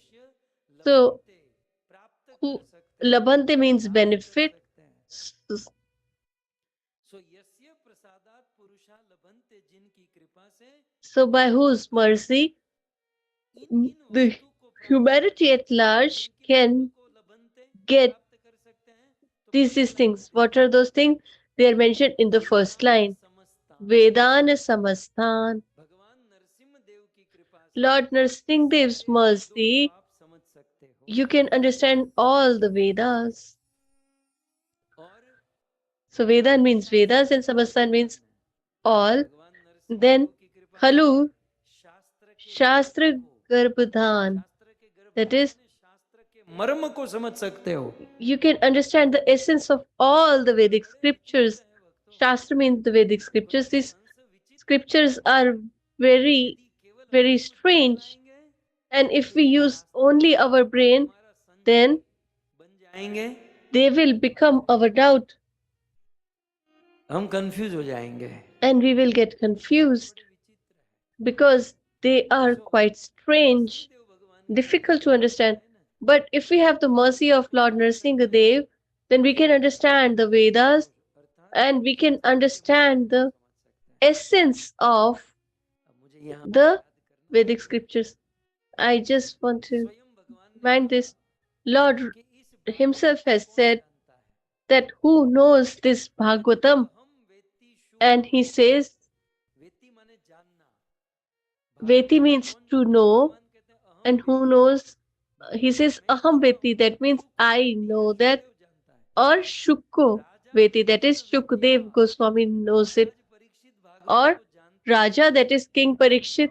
So who Labante means benefit. सो यस्य प्रसादात् पुरुषा लभन्ते, जिनकी कृपा से So by whose mercy the humanity at large can get these things. What are those things? They are mentioned in the first line. Vedana Samastan. Lord Narsimha Dev's mercy, you can understand all the Vedas. So Vedan means Vedas and Samastan means all. Then Khalu Shastra Garbhadhan. That is, मर्म को समझ सकते हो. you can understand the essence of all the Vedic scriptures. Shastra means the Vedic scriptures. These scriptures are very, very strange. And if we use only our brain, then बन जाएंगे, they will become our doubt हम confuse हो जाएंगे. and we will get confused because they are quite strange, difficult to understand. But if we have the mercy of Lord Narsimha Dev, then we can understand the Vedas and we can understand the essence of the Vedic scriptures. I just want to remind this. Lord himself has said that who knows this Bhagavatam? And he says, Veti means to know, and who knows? He says, Aham Veti, that means I know that, or Shukko Veti, that is Shukdev Goswami knows it, or Raja, that is King Parikshit,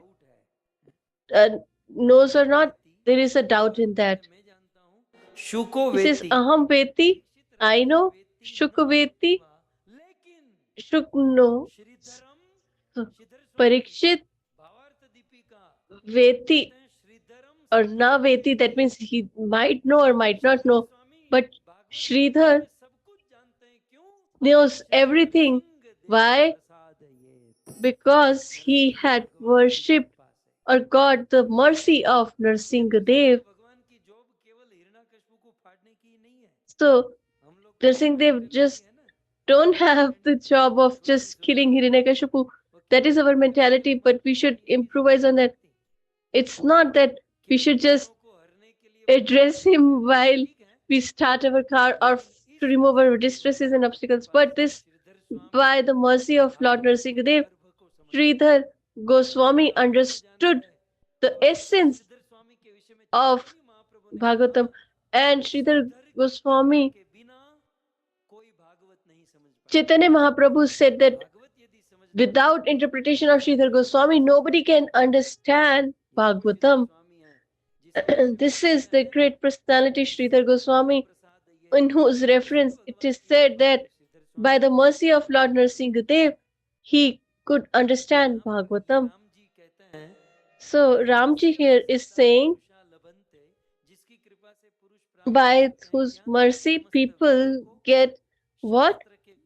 knows or not, there is a doubt in that. शुको He says, वेति, Aham Veti, I know, Shukko Veti, Shuk knows, Parikshit Veti or Na Veti, that means he might know or might not know. But Sridhar knows everything. Why? Because he had worshipped or got the mercy of Narsimha Dev. So Narsimha Dev just don't have the job of just killing Hiranyakashipu. That is our mentality, but we should improvise on that. It's not that we should just address him while we start our car or to remove our distresses and obstacles, but this by the mercy of Lord Narsimhadev, Sridhar Goswami understood the essence of Bhagavatam, and Sridhar Goswami, Chaitanya Mahaprabhu said that without interpretation of Sridhar Goswami, nobody can understand Bhagavatam. This is the great personality Sridhar Goswami, in whose reference it is said that by the mercy of Lord Narsimha Dev, he could understand Bhagavatam. So Ramji here is saying, by whose mercy people get what?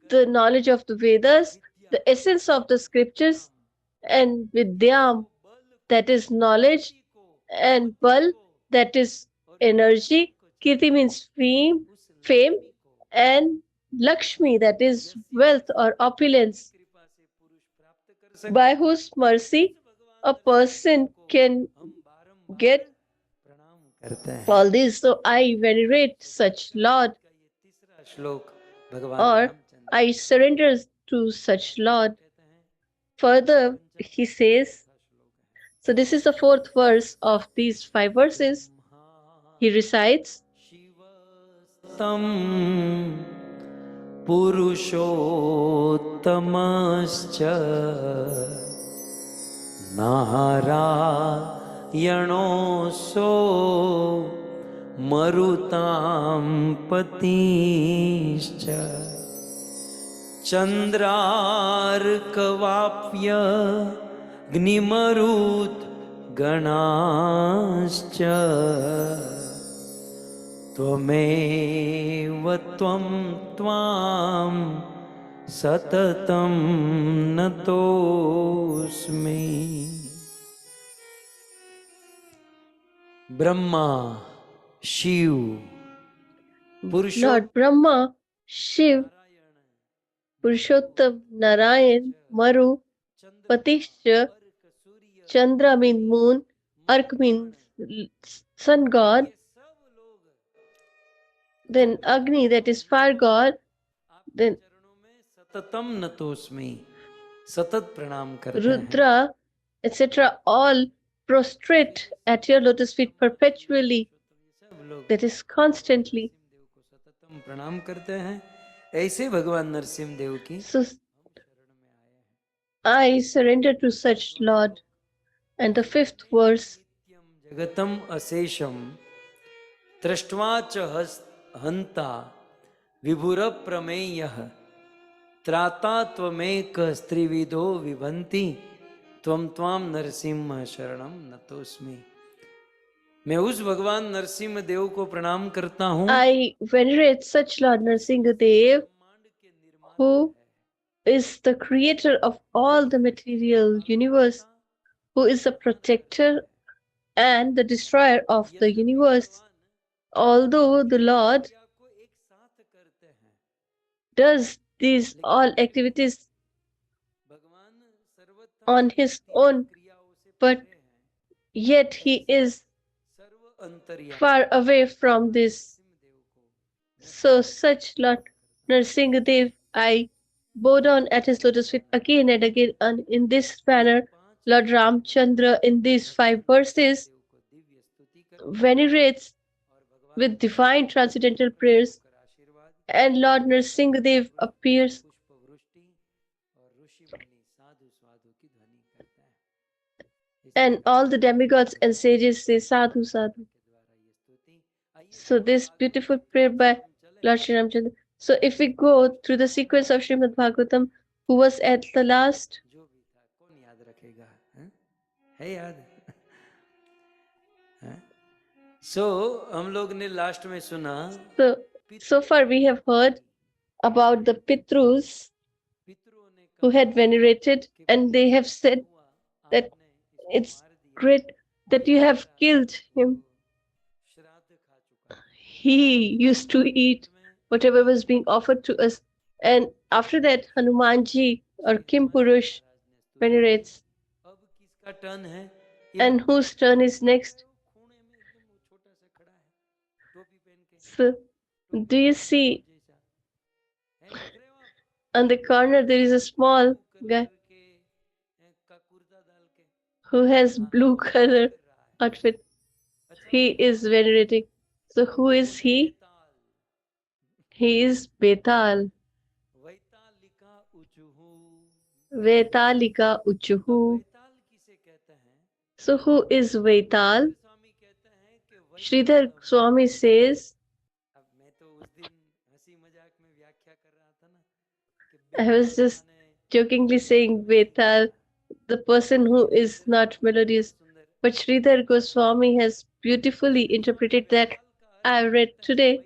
The knowledge of the Vedas, the essence of the scriptures, and Vidyam, that is knowledge, and Bal, that is energy. Kirti means fame, and Lakshmi, that is wealth or opulence, by whose mercy a person can get all this. So I venerate such Lord, or I surrender to such Lord. Further, he says, so this is the fourth verse of these 5 verses. He recites, तं पुरुषोत्तमश्च नारायणोऽसो मरुतां पतिश्च चन्द्रार्कवाप्य ग्निमरुत् गणाश्च त्वमेव त्वं त्वां सततं नतोऽस्मि. Brahma Shiv Lord Brahma, Shiv, Purushottam, Narayan, Maru, Patishya, Chandra means moon, Ark means sun god, then Agni, that is fire god, then सततम नतोस्मि, सतत प्रणाम करते हैं. Rudra, etc. all prostrate at your lotus feet perpetually, that is constantly. सततम प्रणाम करते हैं. ऐसे भगवान नरसिंह देव की So I surrender to such Lord. And the fifth verse, जगतम अशेषम दृष्ट्वा च हंता विभुर प्रमेय त्राता त्वमेक स्त्रिविधो विभंति त्वम त्वाम नरसिंह शरणम नतोस्मि। मैं उस भगवान नरसिंह देव को प्रणाम करता हूँ I venerate such Lord Narsimha Dev, who is the creator of all the material universe, who is the protector and the destroyer of the universe. Although the Lord does these all activities on his own, but yet he is far away from this. So such Lord Narsimha Dev, I bow down at his lotus feet again and again, and in this manner, Lord Ramchandra in these five verses venerates with divine transcendental prayers, and Lord Narsimha Dev appears and all the demigods and sages say sadhu sadhu. So this beautiful prayer by Lord Sri Ramchandra. So if we go through the sequence of Srimad Bhagavatam, who was at the last? जो भी था कौन याद रखेगा, है याद? सो हम लोग ने लास्ट में सुना, So far we have heard about the Pitrus who had venerated, and they have said that it's great that you have killed him. He used to eat whatever was being offered to us. And after that, Hanumanji or Kim Purush venerates. And whose turn is next? So, do you see on the corner there is a small guy who has blue color outfit? He is venerating. So who is he? He is Betal. Vetalika Uchuhu. So who is Vetal? Sridhar Swami says, I was just jokingly saying Vetal, the person who is not melodious. But Sridhar Goswami has beautifully interpreted that I read today.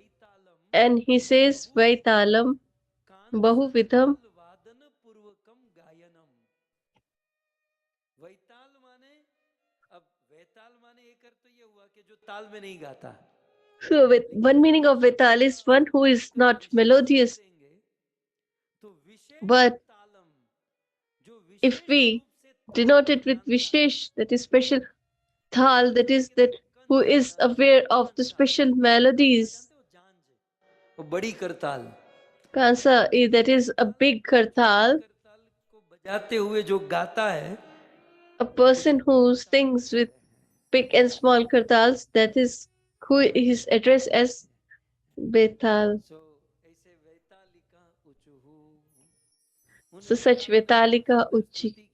And he says, Vaitalam Bahuvidham. So with one meaning of Vaital is one who is not melodious. But if we denote it with Vishesh, that is special, Thal, that is that who is aware of the special melodies. बड़ी करताल, Kansa, that is a big kartal. बजाते हुए जो गाता है, A person who sings with big and small kartals, that is who is addressed as Betal. So such Vetalika Uchi.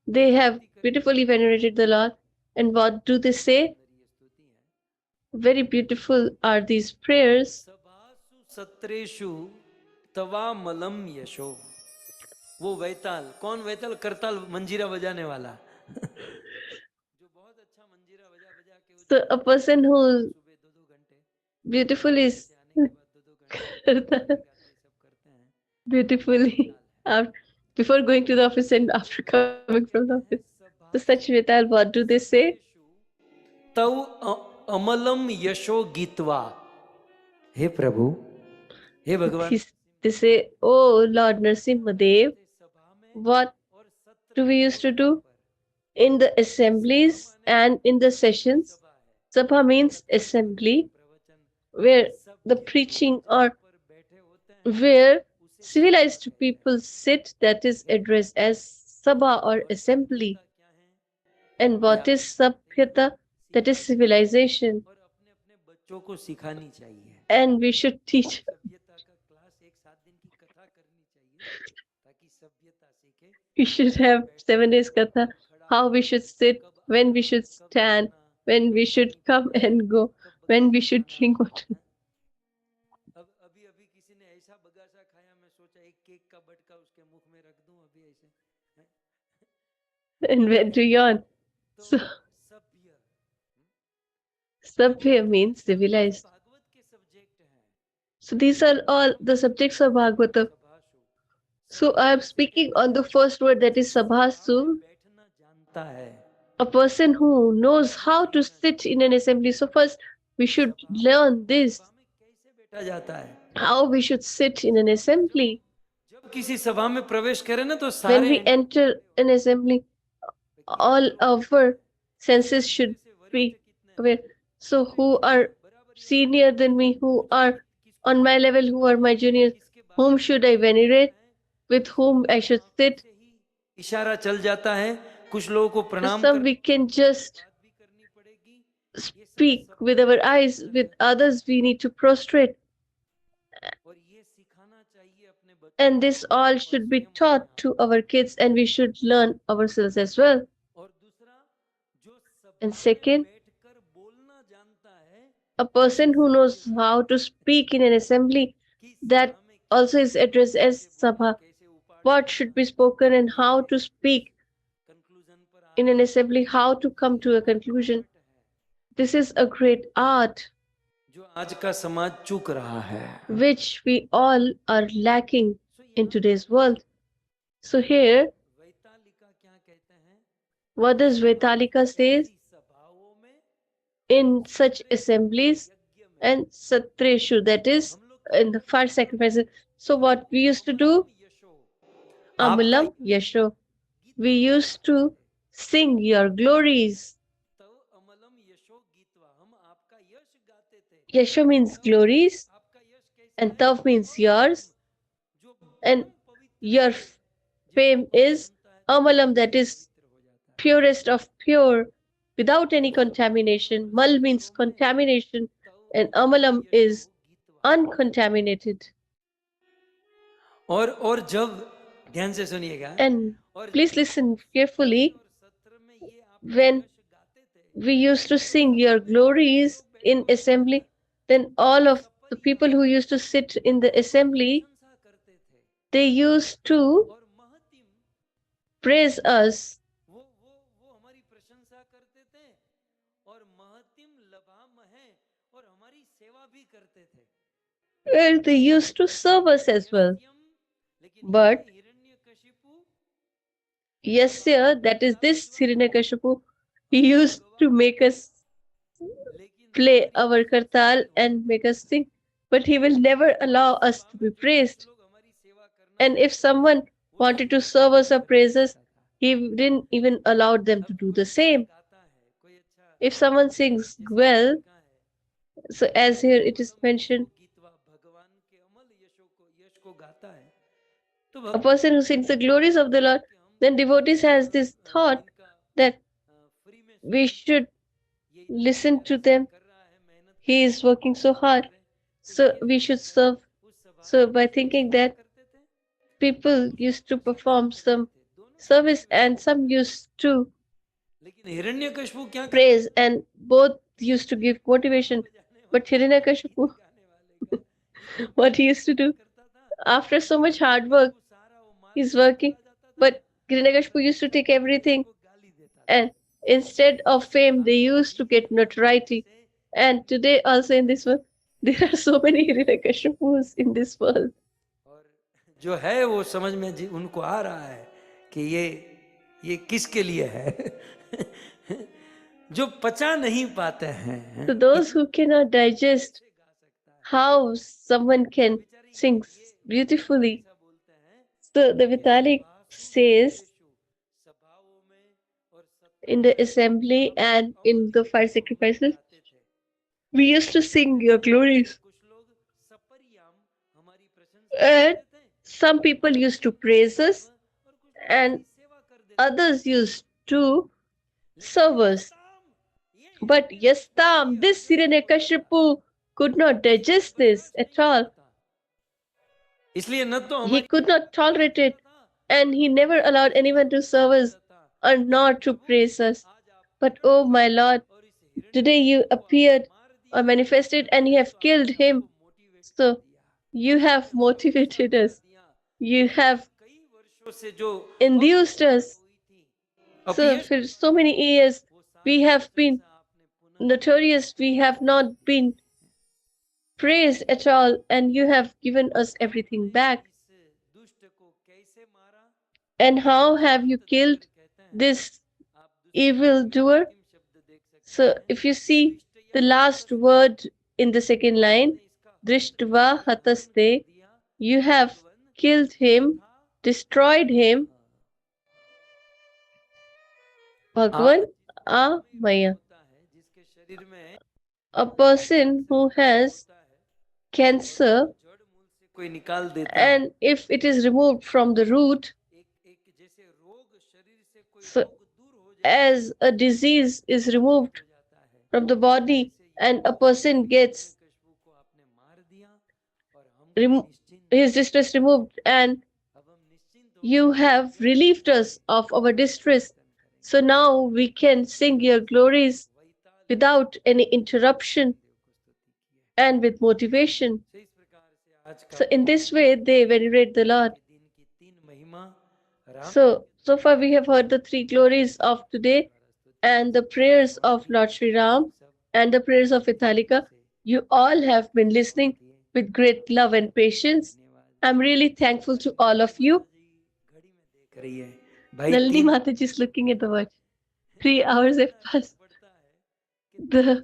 They have beautifully venerated the Lord. And what do they say? Very beautiful are these prayers. सत्रेषु तवा मलम यशो। वो वैताल, कौन वैताल? करताल, मंजीरा बजाने वाला। जो बहुत अच्छा मंजीरा बजा बजा के, so a person who beautifully beautifully before going to the office and after coming from the office. So such Vital, what do they say? तव अमलम यशो गीतवा। हे प्रभु, हे भगवान, they say, oh Lord Narsimha Dev, what do we used to do in the assemblies and in the sessions? Sabha means assembly, where the preaching or where civilized people sit, that is addressed as sabha or assembly. And what is sabhyata? That is civilization. And we should teach We should have 7 days katha, how we should sit, when we should stand, when we should come and go, when we should drink water. अब अभी अभी किसी ने ऐसा बगासा खाया, मैं सोचा एक केक का बटका उसके मुख में रख दूं अभी ऐसे, And went to yawn. So, सभ्य Sabhya means civilized. भागवत के सब्जेक्ट हैं. So these are all the subjects of Bhagavatam. So I am speaking on the first word, that is Sabhasu, बैठना जानता है, a person who knows how to sit in an assembly. So first we should learn this, कैसे बैठा जाता है. how we should sit in an assembly. जब किसी सभा में प्रवेश करें ना तो When सारे we enter an assembly, all our senses should be aware. So who are senior than me, who are on my level, who are my juniors, whom should I venerate, with whom I should sit. इशारा चल जाता है, कुछ लोगों को So प्रणाम some we can just भी करनी पड़ेगी. speak with our eyes, with others we need to prostrate. और ये सिखाना चाहिए अपने बच्चों And this all should be taught to our kids, and we should learn ourselves as well. और दूसरा जो And सभा second, में बैठकर बोलना जानता है, a person who knows how to speak in an assembly, that also is addressed as Sabha. What should be spoken and how to speak conclusion पर in an assembly, how to come to a conclusion. This is a great art जो आज का समाज चूक रहा है. which we all are lacking in today's world. So here, वैतालिका क्या कहते हैं? what does Vetalika says? सभाओं में In such assemblies and Satreshu, that is in the fire sacrifices. So what we used to do, Amulam Yasho, we used to sing your glories. तो अमलम यशो गीतवा, हम आपका यश गाते थे. Yasho means glories, आपका यश कैसा and Tav means yours, जो and your fame is Amalam, that is purest of pure, without any contamination. Mal means contamination, and Amalam is uncontaminated. और जब ध्यान से सुनिएगा, And please listen carefully. सत्र में ये आप When गाते थे, we used to sing your glories in assembly, then all of the people who used to sit in the assembly, प्रशंसा करते थे. they used to और महतिम praise us. वो हमारी प्रशंसा करते थे और महतिम लभाम है और हमारी सेवा भी करते थे. And they used to serve us as well. लेकिन But Hiranyakashipu Yasya, that is this Hiranyakashipu, he used to make us play our kartal and make us sing, but he will never allow us to be praised. लोग हमारी सेवा करना, And if someone wanted to serve us or praise us, he didn't even allow them to do the same. गाता है कोई अच्छा If someone sings well, so as here it is mentioned, गीतवा भगवान के अमल यश को गाता है, तो a person who sings the glories of the Lord, then devotees has this thought that free में we should listen to them. He is working so hard, so we should serve. So by thinking that, people used to perform some service and some used to लेकिन हिरण्यकशिपु क्या praise, and both used to give motivation. But Hiranyakashipu, what he used to do, after so much hard work, he's working, but Hiranyakashipu used to take everything, and instead of fame, they used to get notoriety. And today also in this world, there are so many Hiranyakashipus in this world. और जो है वो समझ में उनको आ रहा है कि ये किसके लिए है. जो पचा नहीं पाते हैं, So those who cannot digest how someone can sing beautifully, so the Vitalik says in the assembly and in the fire sacrifices, we used to sing your glories. And some people used to praise us, and others used to serve us. But Yastam, this Hiranyakashipu could not digest this at all. इसलिए न तो He could not tolerate it. and he never allowed anyone to serve us or not to praise us. But oh my Lord, today you appeared or manifested and you have killed him. So you have motivated us. You have induced us. So for so many years we have been notorious, we have not been praised at all, and you have given us everything back. And how have you killed this evil doer? So if you see the last word in the second line, Drishtva hataste, you have killed him, destroyed him, Bhagwan Amaya. A person who has cancer, and if it is removed from the root, so as a disease is removed from the body and a person gets his distress removed, and you have relieved us of our distress, so now we can sing your glories without any interruption and with motivation. So in this way they venerate the Lord. So far we have heard the three glories of today and the prayers of Lord Sri Ram and the prayers of Italika. You all have been listening with great love and patience. I'm really thankful to all of you. Nalini Mataji is looking at the watch. 3 hours have passed. The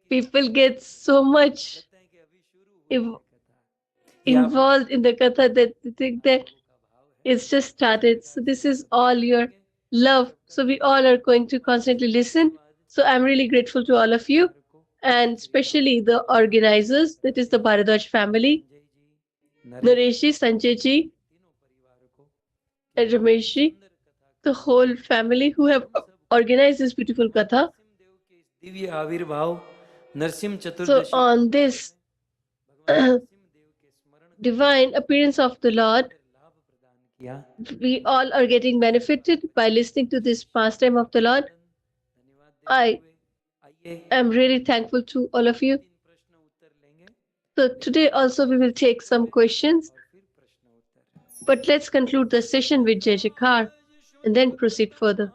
people get so much involved in the Katha that they think that it's just started. So this is all your love. So we all are going to constantly listen. So I'm really grateful to all of you, and especially the organizers, that is the Bharadwaj family, Nareshji, Sanjayji, and Rameshji, the whole family who have organized this beautiful Katha. So on this divine appearance of the Lord, we all are getting benefited by listening to this pastime of the Lord. I am really thankful to all of you. So today also we will take some questions, but let's conclude the session with Jai Jaikar and then proceed further.